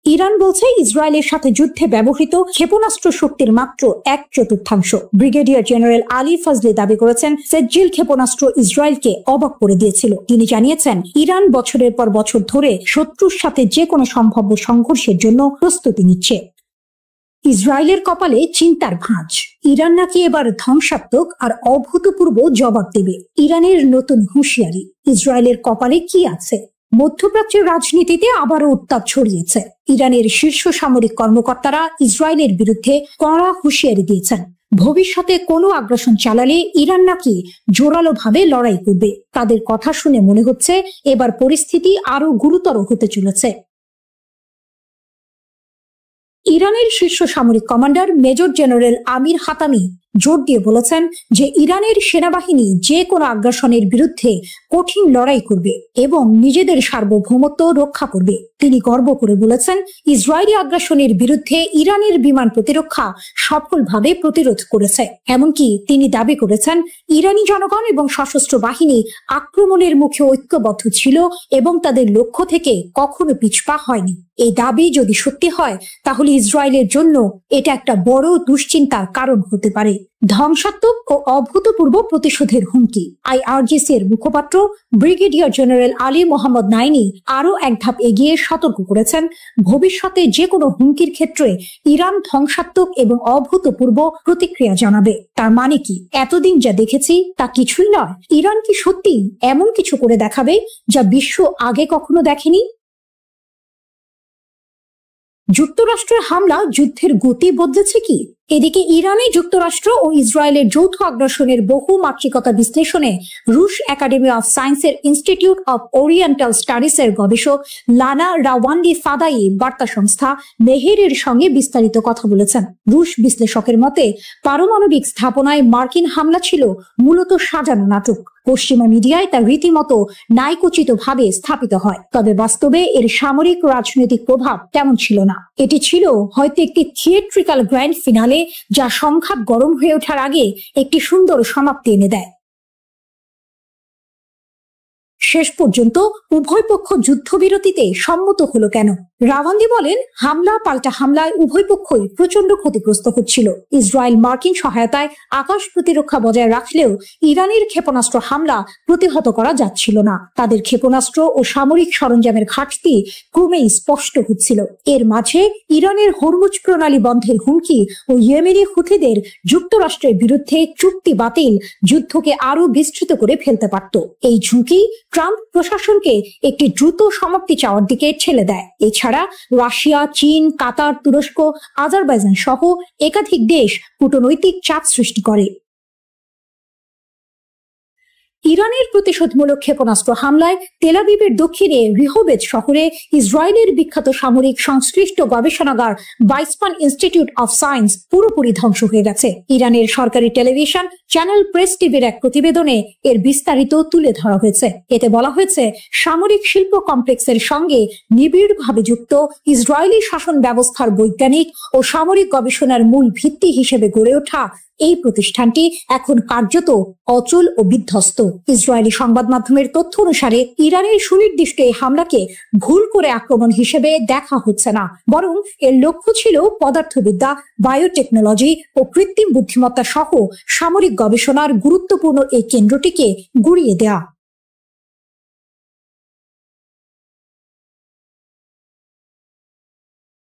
ইরান বলছে ইসরায়েলের সাথে যুদ্ধে ব্যবহৃত ক্ষেপণাস্ত্র শক্তির মাত্র 1/4। ব্রিগেডিয়ার জেনারেল আলী ফজলি দাবি করেছেন, সেজ্জিল ক্ষেপণাস্ত্র ইসরায়েলকে অবাক করে দিয়েছিল। তিনি জানিয়েছেন, ইরান বছরের পর বছর ধরে শত্রুর সাথে যে কোনো সম্ভাব্য সংঘর্ষের জন্য প্রস্তুতি নিচ্ছে। ইসরায়েলের কপালে চিন্তার ভাঁজ। ইরান নাকি এবার ধ্বংসাত্মক আর অভূতপূর্ব জবাব দেবে। ইরানের নতুন হুঁশিয়ারি। ইসরায়েলের কপালে কি আছে? মধ্যপ্রাচ্যের রাজনীতিতে আবারও উত্তাপ ছড়িয়েছে। ইরানের শীর্ষ সামরিক কর্মকর্তারা ইসরায়েলের বিরুদ্ধে কড়া হুঁশিয়ারি দিয়েছেন। ভবিষ্যতে কোনো আগ্রাসন চালালে ইরান নাকি জোরালোভাবে লড়াই করবে। তাদের কথা শুনে মনে হচ্ছে এবার পরিস্থিতি আরো গুরুতর হতে চলেছে। ইরানের শীর্ষ সামরিক কমান্ডার মেজর জেনারেল আমির হাতামি জোর দিয়ে বলেছেন যে ইরানের সেনাবাহিনী যে কোনো আগ্রাসনের বিরুদ্ধে কঠিন লড়াই করবে এবং নিজেদের সার্বভৌমত্ব রক্ষা করবে। তিনি গর্ব করে বলেছেন, ইসরায়েলি আগ্রাসনের বিরুদ্ধে ইরানের বিমান প্রতিরক্ষা সফলভাবে প্রতিরোধ করেছে। এমনকি তিনি দাবি করেছেন, ইরানি জনগণ এবং সশস্ত্র বাহিনী আক্রমণের মুখে ঐক্যবদ্ধ ছিল এবং তাদের লক্ষ্য থেকে কখনো পিছপা হয়নি। এই দাবি যদি সত্যি হয় তাহলে ইসরায়েলের জন্য এটা একটা বড় দুশ্চিন্তার কারণ হতে পারে। ধ্বংসাত্মক ও অভূতপূর্ব প্রতিশোধের হুমকি। আইআরজিসি এর মুখপাত্র ব্রিগেডিয়ার জেনারেল আলী মোহাম্মদ নাইনি আরো এক ধাপ এগিয়ে সতর্ক করেছেন, ভবিষ্যতে যে কোনো হুমকির ক্ষেত্রে ইরান ধ্বংসাত্মক এবং অভূতপূর্ব প্রতিক্রিয়া জানাবে। তার মানে কি, এতদিন যা দেখেছি তা কিছুই নয়? ইরান কি সত্যি এমন কিছু করে দেখাবে যা বিশ্ব আগে কখনো দেখেনি? যুক্তরাষ্ট্রের হামলা যুদ্ধের গতি বদলেছে কি? এদিকে ইরানে যুক্তরাষ্ট্র ও ইসরায়েলের যৌথ আগ্রাসনের বহু মাত্রিকতা বিশ্লেষণে রুশ একাডেমি অফ সায়েন্সের ইনস্টিটিউট অফ ওরিয়েন্টাল স্টাডিজ এর গবেষক লানা রাওয়ান্ডি ফাদাই বার্তা সংস্থা মেহেরের সঙ্গে বিস্তারিত কথা বলেছেন। রুশ বিশ্লেষকের মতে পারমাণবিক স্থাপনায় মার্কিন হামলা ছিল মূলত সাজানো নাটক। পশ্চিমা মিডিয়ায় তা রীতিমতো ন্যায়কোচিত ভাবে স্থাপিত হয়, তবে বাস্তবে এর সামরিক রাজনৈতিক প্রভাব তেমন ছিল না। এটি ছিল হয়তো একটি থিয়েট্রিক্যাল গ্র্যান্ড ফিনালে যা সংঘাত গরম হয়ে ওঠার আগে একটি সুন্দর সমাপ্তি এনে দেয়। শেষ পর্যন্ত উভয় পক্ষ যুদ্ধবিরতিতে সম্মত হলো কেন? রাওয়ান্দি বলেন, হামলা পাল্টা হামলায় উভয় পক্ষই প্রচন্ড ক্ষতিগ্রস্ত হচ্ছিল। ইসরায়েল মার্কিন সহায়তায় আকাশ প্রতিরক্ষা বজায় রাখলেও ইরানের ক্ষেপণাস্ত্র হামলা প্রতিহত করা যাচ্ছিল না। তাদের ক্ষেপণাস্ত্র ও সামরিক সরঞ্জামের ঘাটতি ক্রমেই স্পষ্ট হচ্ছিল। এর মাঝে ইরানের হরমুজ প্রণালী বন্ধের হুমকি ও ইয়েমেনি হুথিদের যুক্তরাষ্ট্রের বিরুদ্ধে চুক্তি বাতিল যুদ্ধকে আরো বিস্তৃত করে ফেলতে পারত। এই ঝুঁকি ট্রাম্প প্রশাসনকে একটি দ্রুত সমাপ্তি চাওয়ার দিকে ঠেলে দেয়। এছাড়া রাশিয়া, চীন, কাতার, তুরস্ক, আজারবাইজান সহ একাধিক দেশ কূটনৈতিক চাপ সৃষ্টি করে। ইরানের প্রতিশোধমূলক ক্ষেপণাস্ত্র হামলায় তেল আবিবের দক্ষিণে রিহোবেজ শহরে ইসরায়েলের বিখ্যাত সামরিক সংশ্লিষ্ট গবেষণাগার বাইসমান ইনস্টিটিউট অফ সায়েন্স পুরোপুরি ধ্বংস হয়ে গেছে। ইরানের সরকারি টেলিভিশন চ্যানেল প্রেস টিভির এক প্রতিবেদনে এর বিস্তারিত তুলে ধরা হয়েছে। এতে বলা হয়েছে, সামরিক শিল্প কমপ্লেক্সের সঙ্গে নিবিড়ভাবে যুক্ত ইসরায়েলি শাসন ব্যবস্থার বৈজ্ঞানিক ও সামরিক গবেষণার মূল ভিত্তি হিসেবে গড়ে ওঠা এই প্রতিষ্ঠানটি এখন কার্যত অচল ও বিধ্বস্ত। ইসরায়েলি সংবাদ মাধ্যমের তথ্য অনুসারে ইরানের সুনির্দিষ্ট এই হামলাকে ভুল করে আক্রমণ হিসেবে দেখা হচ্ছে না, বরং এর লক্ষ্য ছিল পদার্থবিদ্যা, বায়োটেকনোলজি ও কৃত্রিম বুদ্ধিমত্তা সহ সামরিক গবেষণার গুরুত্বপূর্ণ এই কেন্দ্রটিকে গুড়িয়ে দেয়া।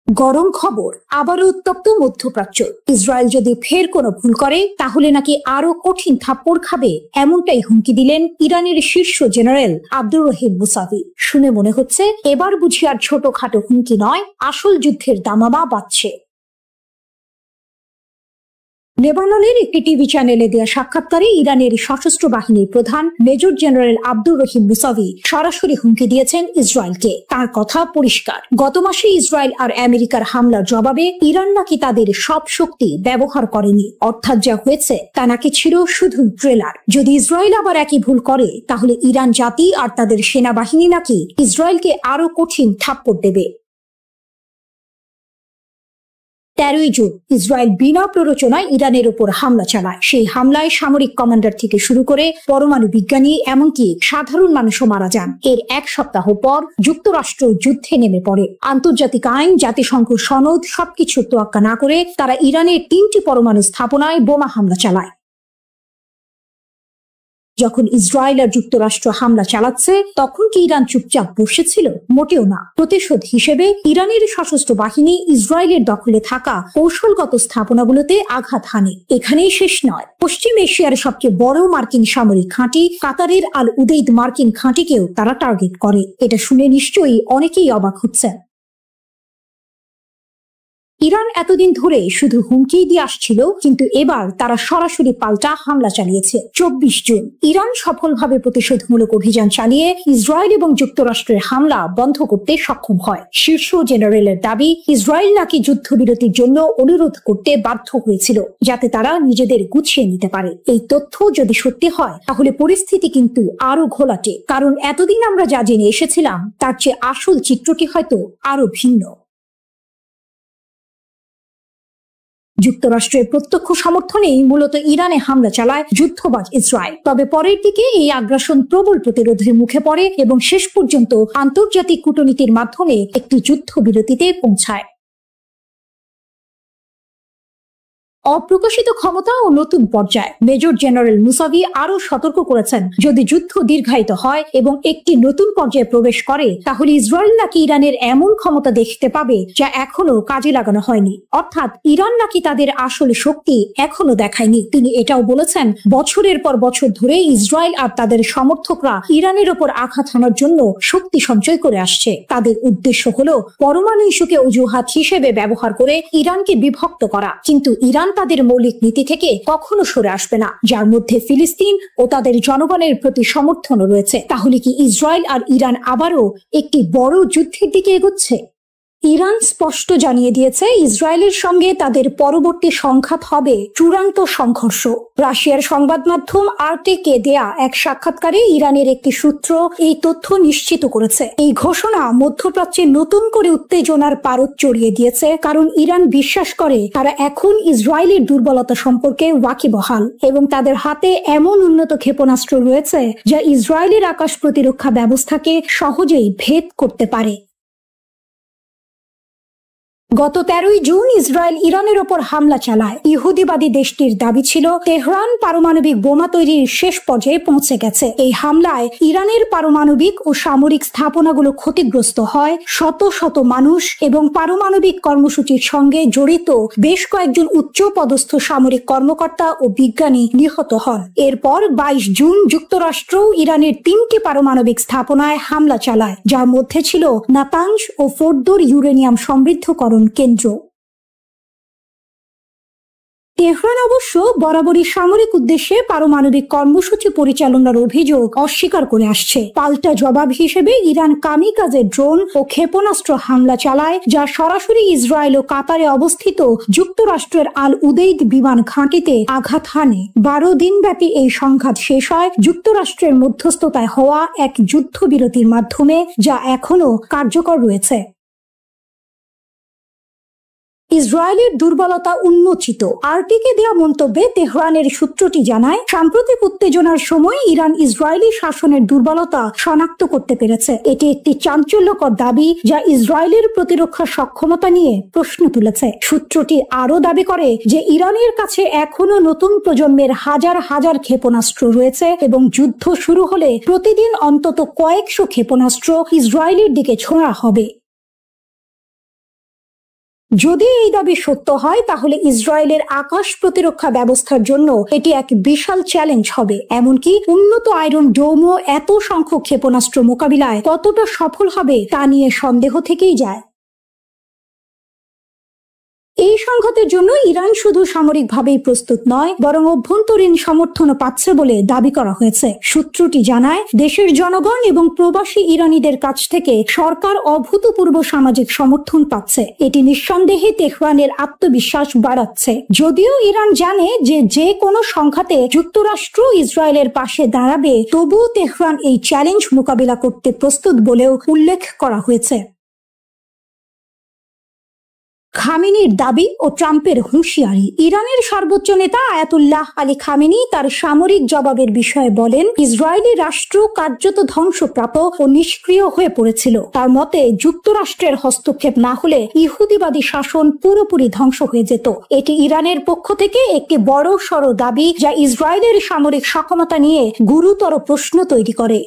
গরম খবর, আবারও উত্তপ্ত মধ্যপ্রাচ্য। ইসরায়েল যদি ফের কোনো ভুল করে তাহলে নাকি আরো কঠিন থাপ্পড় খাবে, এমনটাই হুমকি দিলেন ইরানের শীর্ষ জেনারেল আব্দুর রহিম মুসাভি। শুনে মনে হচ্ছে এবার বুঝি আর ছোটখাটো হুমকি নয়, আসল যুদ্ধের দামামা বাজছে। লেবাননের একটি টিভি চ্যানেলে দেয়া সাক্ষাৎকারে ইরানের সশস্ত্র বাহিনীর প্রধান major general Abdur Rahim Musavi সরাসরি হুমকি দিয়েছেন ইসরায়েলকে। তার কথা পরিষ্কার, গত মাসে ইসরায়েল আর আমেরিকার হামলার জবাবে ইরান নাকি তাদের সব শক্তি ব্যবহার করেনি, অর্থাৎ যা হয়েছে তা নাকি ছিল শুধু ট্রেলার। যদি ইসরায়েল আবার একই ভুল করে তাহলে ইরান জাতি আর তাদের সেনাবাহিনী নাকি ইসরায়েলকে আরো কঠিন থাপ্পড় দেবে। 13ই জুন ইসরায়েল বিনা প্ররোচনায় ইরানের উপর হামলা চালায়। সেই হামলায় সামরিক কমান্ডার থেকে শুরু করে পরমাণু বিজ্ঞানী এমনকি সাধারণ মানুষও মারা যান। এর এক সপ্তাহ পর যুক্তরাষ্ট্র যুদ্ধে নেমে পড়ে। আন্তর্জাতিক আইন, জাতিসংঘ সনদ সবকিছু তোয়াক্কা না করে তারা ইরানের 3টি পরমাণু স্থাপনায় বোমা হামলা চালায়। যখন ইসরায়েল আর যুক্তরাষ্ট্র হামলা চালাচ্ছে তখন কি ইরান চুপচাপ বসেছিল? মোটেও না। প্রতিশোধ হিসেবে ইরানের সশস্ত্র বাহিনী ইসরায়েলের দখলে থাকা কৌশলগত স্থাপনাগুলোতে আঘাত হানে। এখানেই শেষ নয়, পশ্চিম এশিয়ার সবচেয়ে বড় মার্কিন সামরিক ঘাঁটি কাতারের আল উদেইদ মার্কিন ঘাঁটিকেও তারা টার্গেট করে। এটা শুনে নিশ্চয়ই অনেকেই অবাক হচ্ছেন। ইরান এতদিন ধরে শুধু হুমকি দিয়ে আসছিল, কিন্তু এবার তারা সরাসরি পাল্টা হামলা চালিয়েছে। 24 জুন ইরান সফলভাবে প্রতিশোধমূলক অভিযান চালিয়ে ইসরায়েল এবং যুক্তরাষ্ট্রের হামলা বন্ধ করতে সক্ষম হয়। শীর্ষ জেনারেলের দাবি, ইসরায়েল নাকি যুদ্ধবিরতির জন্য অনুরোধ করতে বাধ্য হয়েছিল যাতে তারা নিজেদের গুছিয়ে নিতে পারে। এই তথ্য যদি সত্যি হয় তাহলে পরিস্থিতি কিন্তু আরো ঘোলাটে, কারণ এতদিন আমরা যা জেনে এসেছিলাম তার চেয়ে আসল চিত্রটি হয়তো আরো ভিন্ন। যুক্তরাষ্ট্রের প্রত্যক্ষ সমর্থনেই মূলত ইরানে হামলা চালায় যুদ্ধবাজ ইসরায়েল। তবে পরের দিকে এই আগ্রাসন প্রবল প্রতিরোধের মুখে পড়ে এবং শেষ পর্যন্ত আন্তর্জাতিক কূটনীতির মাধ্যমে একটি যুদ্ধবিরতিতে পৌঁছায়। অপ্রকাশিত ক্ষমতা ও নতুন পর্যায়। মেজর জেনারেল মুসাভি আরো সতর্ক করেছেন, যদি যুদ্ধ দীর্ঘায়িত হয় এবং একটি নতুন পর্যায়ে প্রবেশ করে তাহলে ইসরায়েল নাকি ইরানের এমন ক্ষমতা দেখতে পাবে যা এখনো কাজে লাগানো হয়নি, অর্থাৎ ইরান নাকি তাদের আসল শক্তি এখনো দেখায়নি। তিনি এটাও বলেছেন, বছরের পর বছর ধরে ইসরায়েল আর তাদের সমর্থকরা ইরানের ওপর আঘাত হানার জন্য শক্তি সঞ্চয় করে আসছে। তাদের উদ্দেশ্য হলো পরমাণু ইস্যুকে অজুহাত হিসেবে ব্যবহার করে ইরানকে বিভক্ত করা, কিন্তু ইরান তাদের মৌলিক নীতি থেকে কখনো সরে আসবে না, যার মধ্যে ফিলিস্তিন ও তাদের জনগণের প্রতি সমর্থন রয়েছে। তাহলে কি ইসরায়েল আর ইরান আবারও একটি বড় যুদ্ধের দিকে এগোচ্ছে? ইরান স্পষ্ট জানিয়ে দিয়েছে, ইসরায়েলের সঙ্গে তাদের পরবর্তী সংঘাত হবে চূড়ান্ত সংঘর্ষ। রাশিয়ার সংবাদ মাধ্যম আরটিকে দেয়া এক সাক্ষাৎকারে ইরানের একটি সূত্র এই তথ্য নিশ্চিত করেছে। এই ঘোষণা মধ্যপ্রাচ্যে নতুন করে উত্তেজনার পারদ চড়িয়ে দিয়েছে, কারণ ইরান বিশ্বাস করে তারা এখন ইসরায়েলের দুর্বলতা সম্পর্কে ওয়াকিবহাল এবং তাদের হাতে এমন উন্নত ক্ষেপণাস্ত্র রয়েছে যা ইসরায়েলের আকাশ প্রতিরক্ষা ব্যবস্থাকে সহজেই ভেদ করতে পারে। গত 13 জুন ইসরায়েল ইরানের ওপর হামলা চালায়। ইহুদিবাদী দেশটির দাবি ছিল তেহরান পারমাণবিক বোমা তৈরির শেষ পর্যায়ে পৌঁছে গেছে। এই হামলায় ইরানের পারমাণবিক ও সামরিক স্থাপনাগুলো ক্ষতিগ্রস্ত হয়, শত শত মানুষ এবং পারমাণবিক কর্মসূচির সঙ্গে জড়িত বেশ কয়েকজন উচ্চ পদস্থ সামরিক কর্মকর্তা ও বিজ্ঞানী নিহত হন। এরপর 22 জুন যুক্তরাষ্ট্র ইরানের 3টি পারমাণবিক স্থাপনায় হামলা চালায়, যার মধ্যে ছিল নাতানজ ও ফোর্দোর ইউরেনিয়াম সমৃদ্ধকরণ কেন্দ্র। তেহরান অবশ্য বরাবরই সামরিক উদ্দেশ্যে পারমাণবিক কর্মসূচি পরিচালনার অভিযোগ অস্বীকার করে আসছে। পাল্টা জবাব হিসেবে ইরান কামিকাজে ড্রোন ও ক্ষেপণাস্ত্র হামলা চালায়, যা সরাসরি ইসরায়েল ও কাতারে অবস্থিত যুক্তরাষ্ট্রের আল উদেইদ বিমান ঘাঁটিতে আঘাত হানে। 12 দিনব্যাপী এই সংঘাত শেষ হয় যুক্তরাষ্ট্রের মধ্যস্থতায় হওয়া এক যুদ্ধবিরতির মাধ্যমে, যা এখনো কার্যকর রয়েছে। ইসরায়েলের দুর্বলতা উন্মোচিত। আরটিকে দেওয়া মন্তব্যে তেহরানের সূত্রটি জানায়, সাম্প্রতিক উত্তেজনার সময় ইরান ইসরায়েলি শাসনের দুর্বলতা শনাক্ত করতে পেরেছে। এটি একটি চাঞ্চল্যকর দাবি যা ইসরায়েলের প্রতিরক্ষা সক্ষমতা নিয়ে প্রশ্ন তুলেছে। সূত্রটি আরও দাবি করে যে ইরানের কাছে এখনো নতুন প্রজন্মের হাজার হাজার ক্ষেপণাস্ত্র রয়েছে এবং যুদ্ধ শুরু হলে প্রতিদিন অন্তত কয়েকশো ক্ষেপণাস্ত্র ইসরায়েলের দিকে ছোঁড়া হবে। যদি এই দাবি সত্য হয় তাহলে ইসরায়েলের আকাশ প্রতিরক্ষা ব্যবস্থার জন্য এটি এক বিশাল চ্যালেঞ্জ হবে। এমনকি উন্নত আয়রন ডোমও এত সংখ্যক ক্ষেপণাস্ত্র মোকাবিলায় কতটা সফল হবে তা নিয়ে সন্দেহ থেকেই যায়। এই সংঘাতের জন্য ইরান শুধু সামরিকভাবেই প্রস্তুত নয়, বরং অভ্যন্তরীণ সমর্থনও পাচ্ছে বলে দাবি করা হয়েছে। সূত্রটি জানায়, দেশের জনগণ এবং প্রবাসী ইরানিদের কাছ থেকে সরকার অভূতপূর্ব সামাজিক সমর্থন পাচ্ছে। এটি নিঃসন্দেহে তেহরানের আত্মবিশ্বাস বাড়াচ্ছে। যদিও ইরান জানে যে কোনো সংঘাতে যুক্তরাষ্ট্র ইসরায়েলের পাশে দাঁড়াবে, তবুও তেহরান এই চ্যালেঞ্জ মোকাবিলা করতে প্রস্তুত বলেও উল্লেখ করা হয়েছে। খামেনির দাবি ও ট্রাম্পের হুঁশিয়ারি। ইরানের সর্বোচ্চ নেতা আয়াতুল্লাহ আলী খামেনি তার সামরিক জবাবের বিষয়ে বলেন, ইসরায়েলি রাষ্ট্র কার্যত ধ্বংসপ্রাপ্ত ও নিষ্ক্রিয় হয়ে পড়েছিল। তার মতে, যুক্তরাষ্ট্রের হস্তক্ষেপ না হলে ইহুদিবাদী শাসন পুরোপুরি ধ্বংস হয়ে যেত। এটি ইরানের পক্ষ থেকে একটি বড় সড় দাবি যা ইসরায়েলের সামরিক সক্ষমতা নিয়ে গুরুতর প্রশ্ন তৈরি করে।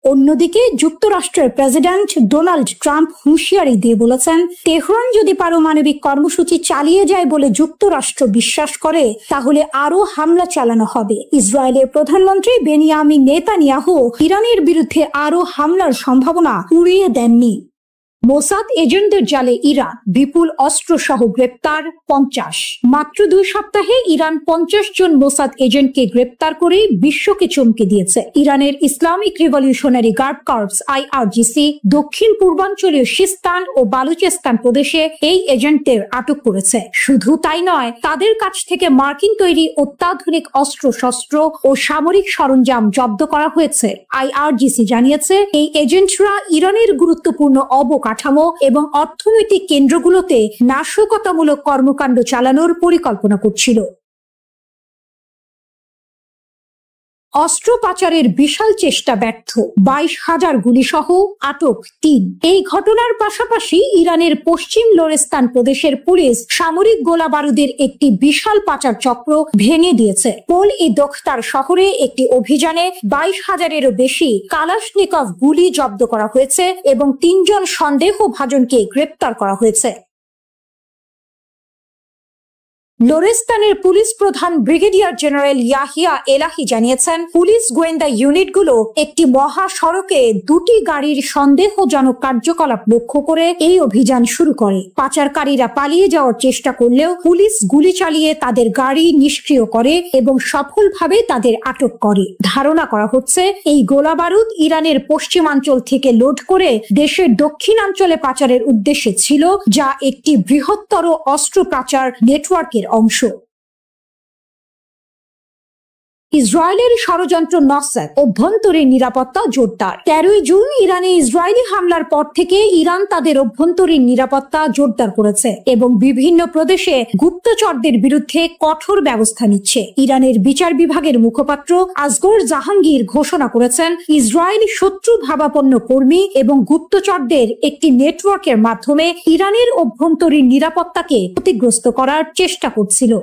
অন্যদিকে যুক্তরাষ্ট্রের প্রেসিডেন্ট ডোনাল্ড ট্রাম্প হুঁশিয়ারি দিয়ে বলেছেন, তেহরান যদি পারমাণবিক কর্মসূচি চালিয়ে যায় বলে যুক্তরাষ্ট্র বিশ্বাস করে তাহলে আরো হামলা চালানো হবে। ইসরায়েলের প্রধানমন্ত্রী বেনিয়ামিন নেতানিয়াহু ইরানের বিরুদ্ধে আরো হামলার সম্ভাবনা উড়িয়ে দেননি। মোসাদ এজেন্টদের জালে ইরান, বিপুল অস্ত্র সহ গ্রেপ্তার 50। মাত্র 2 সপ্তাহে ইরান 50 জন মোসাদ এজেন্টকে গ্রেপ্তার করে বিশ্বকে চমকে দিয়েছে। ইরানের Islamic revolutionary guard corps IRGC দক্ষিণ পূর্বাঞ্চলীয় সিস্তান ও বালুচেস্তান প্রদেশে এই এজেন্টদের আটক করেছে। শুধু তাই নয়, তাদের কাছ থেকে মার্কিন তৈরি অত্যাধুনিক অস্ত্রশস্ত্র ও সামরিক সরঞ্জাম জব্দ করা হয়েছে। IRGC জানিয়েছে এই এজেন্টরা ইরানের গুরুত্বপূর্ণ অবকাঠামো এবং অর্থনৈতিক কেন্দ্রগুলোতে নাশকতামূলক কর্মকাণ্ড চালানোর পরিকল্পনা করছিল। অস্ত্র পাচারের বিশাল চেষ্টা ব্যর্থ, 22,000 গুলিসহ আটক 3। এই ঘটনার পাশাপাশি ইরানের পশ্চিম লোরেস্তান প্রদেশের পুলিশ সামরিক গোলা বারুদের একটি বিশাল পাচার চক্র ভেঙে দিয়েছে। পোল-ই-দোখতার শহরে একটি অভিযানে 22,000-এরও বেশি কালাশনিকভ গুলি জব্দ করা হয়েছে এবং 3 জন সন্দেহভাজনকে গ্রেপ্তার করা হয়েছে। লোরেস্তানের পুলিশ প্রধান ব্রিগেডিয়ার জেনারেল ইয়াহিয়া এলাহি জানিয়েছেন, পুলিশ গোয়েন্দা ইউনিটগুলো একটি মহাসড়কে 2টি গাড়ির সন্দেহজনক কার্যকলাপ লক্ষ্য করে এই অভিযান শুরু করে। পাচারকারীরা পালিয়ে যাওয়ার চেষ্টা করলেও পুলিশ গুলি চালিয়ে তাদের গাড়ি নিষ্ক্রিয় করে এবং সফলভাবে তাদের আটক করে। ধারণা করা হচ্ছে এই গোলাবারুদ ইরানের পশ্চিমাঞ্চল থেকে লোড করে দেশের দক্ষিণাঞ্চলে পাচারের উদ্দেশ্যে ছিল, যা একটি বৃহত্তর অস্ত্র পাচার নেটওয়ার্কের অংশ। ইসরায়েলের ষড়যন্ত্র নসরাত, অভ্যন্তরীণ নিরাপত্তা জোরদার। 13 জুন ইরানে ইসরায়েলি হামলার পর থেকে ইরান তাদের অভ্যন্তরীণ নিরাপত্তা জোরদার করেছে এবং বিভিন্ন প্রদেশে গুপ্তচরদের বিরুদ্ধে কঠোর ব্যবস্থা নিচ্ছে। ইরানের বিচার বিভাগের মুখপাত্র আসগর জাহাঙ্গীর ঘোষণা করেছেন, ইসরায়েলি শত্রু ভাবাপন্ন কর্মী এবং গুপ্তচরদের একটি নেটওয়ার্কের মাধ্যমে ইরানের অভ্যন্তরীণ নিরাপত্তাকে ক্ষতিগ্রস্ত করার চেষ্টা করছিল।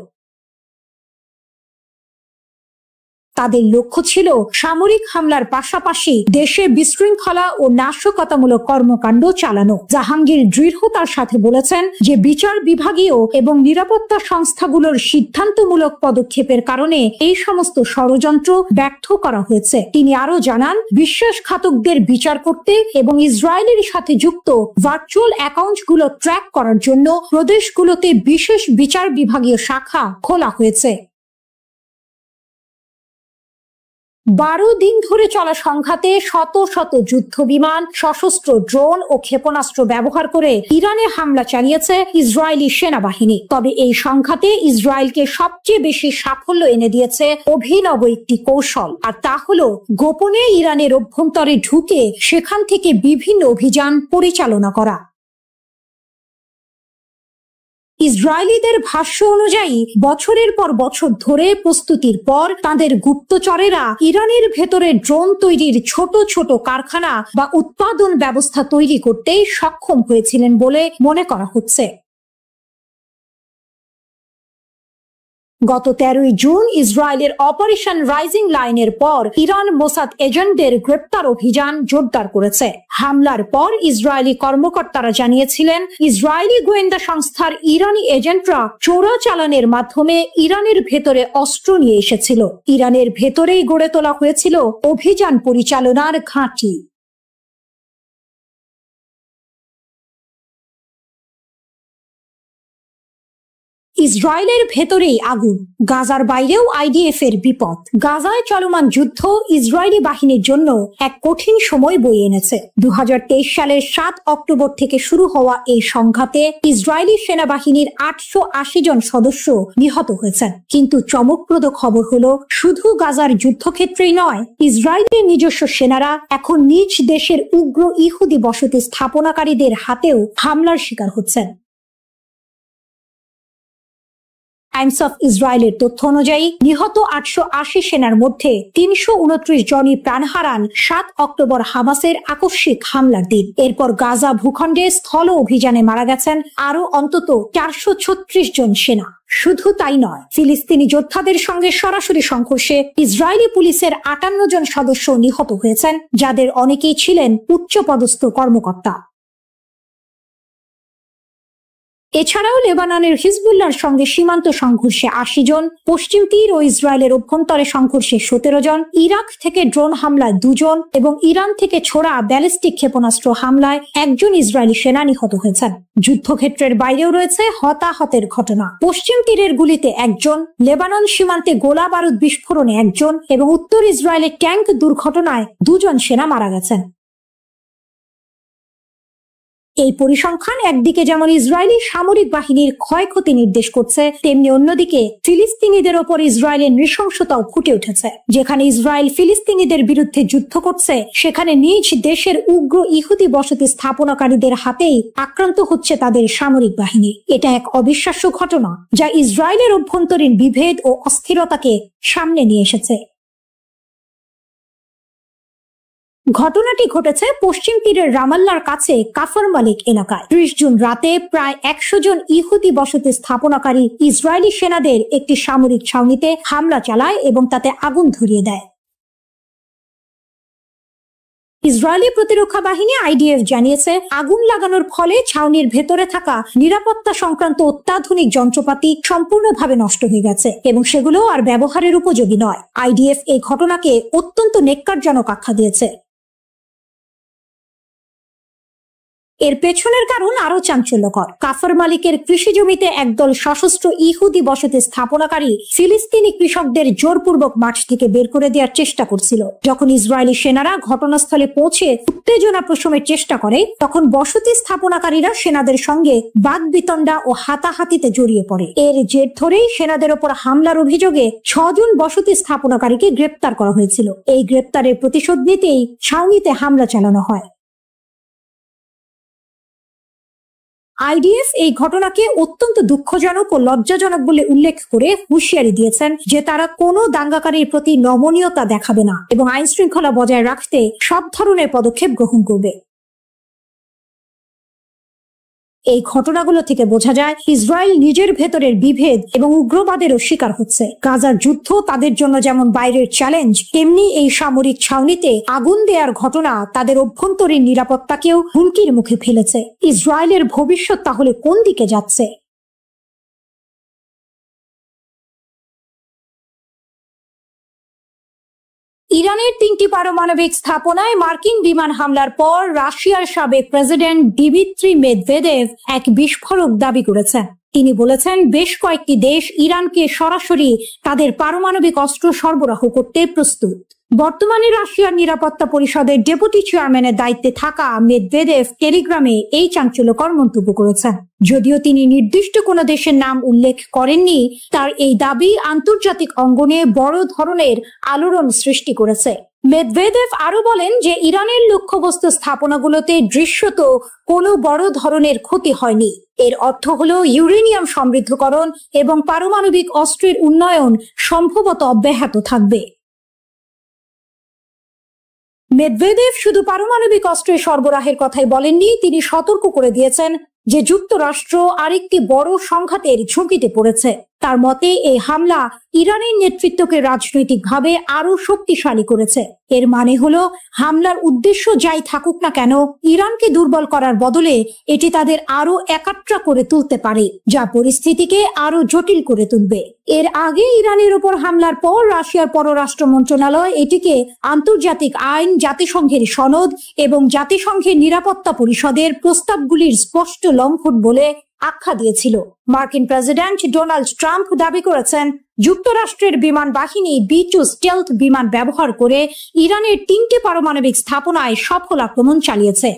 তাদের লক্ষ্য ছিল সামরিক হামলার পাশাপাশি দেশে বিশৃঙ্খলা ও নাশকতামূলক কর্মকাণ্ড চালানো। জাহাঙ্গীর দৃঢ়তার সাথে বলেছেন যে বিচার বিভাগীয় এবং নিরাপত্তা সংস্থাগুলোর সিদ্ধান্তমূলক পদক্ষেপের কারণে এই সমস্ত ষড়যন্ত্র ব্যর্থ করা হয়েছে। তিনি আরো জানান, বিশ্বাসঘাতকদের বিচার করতে এবং ইসরায়েলের সাথে যুক্ত ভার্চুয়াল অ্যাকাউন্টগুলো ট্র্যাক করার জন্য প্রদেশগুলোতে বিশেষ বিচার বিভাগীয় শাখা খোলা হয়েছে। 12 দিন ধরে চলা সংঘাতে শত শত যুদ্ধ বিমান, সশস্ত্র ড্রোন ও ক্ষেপণাস্ত্র ব্যবহার করে ইরানে হামলা চালিয়েছে ইসরায়েলি সেনাবাহিনী। তবে এই সংঘাতে ইসরায়েলকে সবচেয়ে বেশি সাফল্য এনে দিয়েছে অভিনব একটি কৌশল, আর তা হলো গোপনে ইরানের অভ্যন্তরে ঢুকে সেখান থেকে বিভিন্ন অভিযান পরিচালনা করা। ইসরায়েলিদের ভাষ্য অনুযায়ী বছরের পর বছর ধরে প্রস্তুতির পর তাদের গুপ্তচরেরা ইরানের ভেতরে ড্রোন তৈরির ছোট ছোট কারখানা বা উৎপাদন ব্যবস্থা তৈরি করতে সক্ষম হয়েছিলেন বলে মনে করা হচ্ছে। গত 13 জুন ইসরায়েলের অপারেশন রাইজিং লাইনের পর ইরান মোসাদ এজেন্টদের গ্রেপ্তার অভিযান জোরদার করেছে। হামলার পর ইসরায়েলি কর্মকর্তারা জানিয়েছিলেন, ইসরায়েলি গোয়েন্দা সংস্থার ইরানি এজেন্টরা চোরাচালানের মাধ্যমে ইরানের ভেতরে অস্ত্র নিয়ে এসেছিল। ইরানের ভেতরেই গড়ে তোলা হয়েছিল অভিযান পরিচালনার ঘাঁটি। ইসরায়েলের ভেতরেই আগুন, গাজার বাইরেও আইডিএফ এর বিপদ। গাজায় চলমান যুদ্ধ ইসরায়েলি বাহিনীর জন্য এক কঠিন সময় বয়ে এনেছে। 2023 সালের 7 অক্টোবর থেকে শুরু হওয়া এই সংঘাতে ইসরায়েলি সেনাবাহিনীর 880 জন সদস্য নিহত হয়েছেন। কিন্তু চমকপ্রদ খবর হলো, শুধু গাজার যুদ্ধক্ষেত্রেই নয়, ইসরায়েলের নিজস্ব সেনারা এখন নিজ দেশের উগ্র ইহুদি বসতি স্থাপনাকারীদের হাতেও হামলার শিকার হচ্ছেন। টাইমস অফ ইসরায়েলের তথ্য অনুযায়ী নিহত 880 সেনার মধ্যে 329 জনই প্রাণ হারান 7 অক্টোবর হামাসের আকস্মিক হামলার দিন। এরপর গাজা ভূখণ্ডে স্থল অভিযানে মারা গেছেন আরো অন্তত 436 জন সেনা। শুধু তাই নয়, ফিলিস্তিনি যোদ্ধাদের সঙ্গে সরাসরি সংঘর্ষে ইসরায়েলি পুলিশের 58 জন সদস্য নিহত হয়েছেন, যাদের অনেকেই ছিলেন উচ্চপদস্থ কর্মকর্তা। এছাড়াও লেবাননের হিজবুল্লাহর সঙ্গে সীমান্ত সংঘর্ষে ৮০ জন, পশ্চিম তীর ও ইসরায়েলের অভ্যন্তরে সংঘর্ষে ১৭ জন, ইরাক থেকে ড্রোন হামলায় ২ জন এবং ইরান থেকে ছোড়া ব্যালিস্টিক ক্ষেপণাস্ত্র হামলায় ১ জন ইসরায়েলি সেনা নিহত হয়েছেন। যুদ্ধক্ষেত্রের বাইরেও রয়েছে হতাহতের ঘটনা। পশ্চিম তীরের গুলিতে ১ জন, লেবানন সীমান্তে গোলা বারুদ বিস্ফোরণে ১ জন এবং উত্তর ইসরায়েলের ট্যাঙ্ক দুর্ঘটনায় ২ জন সেনা মারা গেছেন। এই পরিসংখ্যান একদিকে যেমন ইসরায়েলি সামরিক বাহিনীর ক্ষয়ক্ষতি নির্দেশ করছে, তেমনি অন্যদিকে ফিলিস্তিনিদের ওপর ইসরায়েলের নৃশংসতাও ফুটে উঠেছে। যেখানে ইসরায়েল ফিলিস্তিনিদের বিরুদ্ধে যুদ্ধ করছে, সেখানে নিজ দেশের উগ্র ইহুদি বসতি স্থাপনাকারীদের হাতেই আক্রান্ত হচ্ছে তাদের সামরিক বাহিনী। এটা এক অবিশ্বাস্য ঘটনা, যা ইসরায়েলের অভ্যন্তরীণ বিভেদ ও অস্থিরতাকে সামনে নিয়ে এসেছে। ঘটনাটি ঘটেছে পশ্চিম তীরের রামাল্লার কাছে কাফর মালিক এলাকায়। ৩০ জুন রাতে প্রায় ১০০ জন ইহুদি বসতি স্থাপনাকারী ইসরায়েলি সেনাদের একটি সামরিক ছাউনিতে হামলা চালায় এবং তাতে আগুন ধরিয়ে দেয়। ইসরায়েলি প্রতিরক্ষা বাহিনী IDF জানিয়েছে, আগুন লাগানোর ফলে ছাউনির ভেতরে থাকা নিরাপত্তা সংক্রান্ত অত্যাধুনিক যন্ত্রপাতি সম্পূর্ণভাবে নষ্ট হয়ে গেছে এবং সেগুলো আর ব্যবহারের উপযোগী নয়। IDF এই ঘটনাকে অত্যন্ত নেক্কারজনক আখ্যা দিয়েছে। এর পেছনের কারণ আরো চাঞ্চল্যকর। কাফর মালিকের কৃষি জমিতে একদল সশস্ত্র ইহুদি বসতি স্থাপনাকারী ফিলিস্তিনি কৃষকদের জোরপূর্বক মাঠ থেকে বের করে দেওয়ার চেষ্টা করছিল। যখন ইসরায়েলি সেনারা ঘটনাস্থলে পৌঁছে উত্তেজনা প্রশমের চেষ্টা করে, তখন বসতি স্থাপনাকারীরা সেনাদের সঙ্গে বাকবিতণ্ডা ও হাতাহাতিতে জড়িয়ে পড়ে। এর জের ধরেই সেনাদের ওপর হামলার অভিযোগে ৬ জন বসতি স্থাপনাকারীকে গ্রেপ্তার করা হয়েছিল। এই গ্রেপ্তারের প্রতিশোধ নিতেই ছাউনিতে হামলা চালানো হয়। IDF এই ঘটনাকে অত্যন্ত দুঃখজনক ও লজ্জাজনক বলে উল্লেখ করে হুঁশিয়ারি দিয়েছেন যে তারা কোনো দাঙ্গাকারীর প্রতি নমনীয়তা দেখাবে না এবং আইন শৃঙ্খলা বজায় রাখতে সব ধরনের পদক্ষেপ গ্রহণ করবে। এই ঘটনাগুলো থেকে বোঝা যায় ইসরায়েল নিজের ভেতরের বিভেদ এবং উগ্রবাদেরও শিকার হচ্ছে। গাজার যুদ্ধ তাদের জন্য যেমন বাইরের চ্যালেঞ্জ, তেমনি এই সামরিক ছাউনিতে আগুন দেওয়ার ঘটনা তাদের অভ্যন্তরীণ নিরাপত্তাকেও হুমকির মুখে ফেলেছে। ইসরায়েলের ভবিষ্যৎ তাহলে কোন দিকে যাচ্ছে? ইরানের ৩টি পারমাণবিক স্থাপনায় মার্কিন বিমান হামলার পর রাশিয়ার সাবেক প্রেসিডেন্ট দিমিত্রি মেদভেদেভ এক বিস্ফোরক দাবি করেছেন। তিনি বলেছেন, বেশ কয়েকটি দেশ ইরানকে সরাসরি তাদের পারমাণবিক অস্ত্র সরবরাহ করতে প্রস্তুত। বর্তমানে রাশিয়ার নিরাপত্তা পরিষদের ডেপুটি চেয়ারম্যানের দায়িত্বে থাকা মেদভেদেভ টেলিগ্রামে এই চাঞ্চল্যকর মন্তব্য করেছেন। যদিও তিনি নির্দিষ্ট কোনো দেশের নাম উল্লেখ করেননি, তার এই দাবি আন্তর্জাতিক অঙ্গনে বড় ধরনের আলোড়ন সৃষ্টি করেছে। মেদভেদেভ আরো বলেন যে ইরানের লক্ষ্যবস্তু স্থাপনাগুলোতে দৃশ্যত কোনো বড় ধরনের ক্ষতি হয়নি। এর অর্থ হলো ইউরেনিয়াম সমৃদ্ধকরণ এবং পারমাণবিক অস্ত্রের উন্নয়ন সম্ভবত অব্যাহত থাকবে। মেদভেদেভ শুধু পারমাণবিক অস্ত্রের সরবরাহের কথাই বলেননি, তিনি সতর্ক করে দিয়েছেন যে যুক্তরাষ্ট্র আরেকটি বড় সংঘাতের ঝুঁকিতে পড়েছে। তার মতে এই হামলা ইরানের নেতৃত্বকে রাজনৈতিকভাবে আরো শক্তিশালী করেছে। এর মানে হলো হামলার উদ্দেশ্য যাই থাকুক না কেন, ইরানকে দুর্বল করার বদলে এটি তাদের আরো একাট্রা করে তুলতে পারে, যা পরিস্থিতিকে আরো জটিল করে তুলবে। এর আগে ইরানের উপর হামলার পর রাশিয়ার পররাষ্ট্র মন্ত্রণালয় এটিকে আন্তর্জাতিক আইন, জাতিসংঘের সনদ এবং জাতিসংঘের নিরাপত্তা পরিষদের প্রস্তাবগুলির স্পষ্ট লঙ্ঘন বলে আখ্যা দিয়েছিল। মার্কিন প্রেসিডেন্ট ডোনাল্ড ট্রাম্প দাবি করেছেন, যুক্তরাষ্ট্রের বিমান বাহিনী B-2 স্টেলথ বিমান ব্যবহার করে ইরানের 3টি পারমাণবিক স্থাপনায় সফল আক্রমণ চালিয়েছে।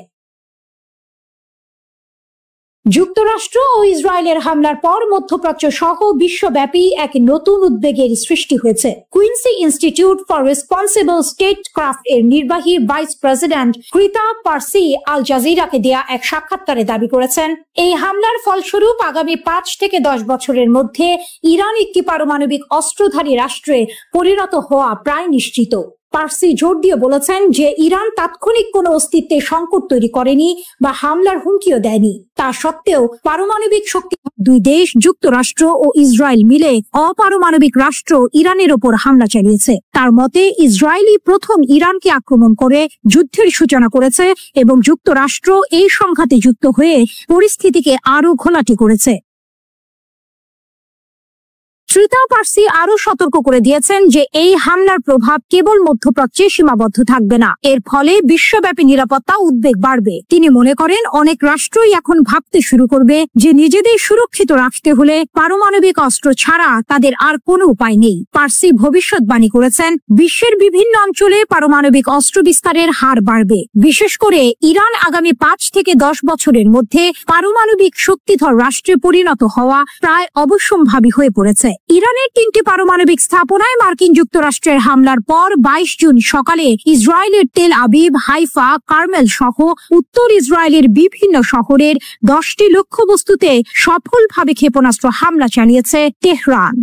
যুক্তরাষ্ট্র ও ইসরায়েলের হামলার পর মধ্যপ্রাচ্য সহ বিশ্বব্যাপী এক নতুন উদ্বেগের সৃষ্টি হয়েছে। কুইন্সি ইনস্টিটিউট ফর রেসপন্সিবল স্টেটক্রাফট এর নির্বাহী ভাইস প্রেসিডেন্ট ক্রিতা পার্সি আল জাজিরাকে দেয়া এক সাক্ষাৎকারে দাবি করেছেন, এই হামলার ফলস্বরূপ আগামী 5 থেকে 10 বছরের মধ্যে ইরান একটি পারমাণবিক অস্ত্রধারী রাষ্ট্রে পরিণত হওয়া প্রায় নিশ্চিত। পার্সি জোর দিয়ে বলেছেন যে ইরান তাৎক্ষণিক কোনো অস্তিত্বের সংকট তৈরি করেনি বা হামলার হুমকিও দেয়নি। তা সত্ত্বেও পারমাণবিক শক্তি দুই দেশ যুক্তরাষ্ট্র ও ইসরায়েল মিলে অপারমাণবিক রাষ্ট্র ইরানের ওপর হামলা চালিয়েছে। তার মতে ইসরায়েলই প্রথম ইরানকে আক্রমণ করে যুদ্ধের সূচনা করেছে এবং যুক্তরাষ্ট্র এই সংঘাতে যুক্ত হয়ে পরিস্থিতিকে আরো ঘোলাটে করেছে। শ্রীতা পার্সি আরো সতর্ক করে দিয়েছেন যে এই হামলার প্রভাব কেবল মধ্যপ্রাচ্যে সীমাবদ্ধ থাকবে না, এর ফলে বিশ্বব্যাপী নিরাপত্তা উদ্বেগ বাড়বে। তিনি মনে করেন অনেক রাষ্ট্রই এখন ভাবতে শুরু করবে যে নিজেদের সুরক্ষিত রাখতে হলে পারমাণবিক অস্ত্র ছাড়া তাদের আর কোনো উপায় নেই। পার্সি ভবিষ্যৎবাণী করেছেন বিশ্বের বিভিন্ন অঞ্চলে পারমাণবিক অস্ত্র বিস্তারের হার বাড়বে, বিশেষ করে ইরান আগামী 5 থেকে 10 বছরের মধ্যে পারমাণবিক শক্তিধর রাষ্ট্রে পরিণত হওয়া প্রায় অবশ্যম্ভাবী হয়ে পড়েছে। ইরানের 3টি পারমাণবিক স্থাপনায় মার্কিন যুক্তরাষ্ট্রের হামলার পর 22 জুন সকালে ইসরায়েলের তেল আবিব, হাইফা, কার্মেল সহ উত্তর ইসরায়েলের বিভিন্ন শহরের 10টি লক্ষ্যবস্তুতে সফলভাবে ক্ষেপণাস্ত্র হামলা চালিয়েছে তেহরান।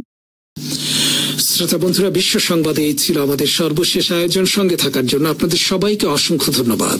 শ্রোতা বন্ধুরা, বিশ্ব সংবাদে এই ছিল আমাদের সর্বশেষ আয়োজন। সঙ্গে থাকার জন্য আপনাদের সবাইকে অসংখ্য ধন্যবাদ।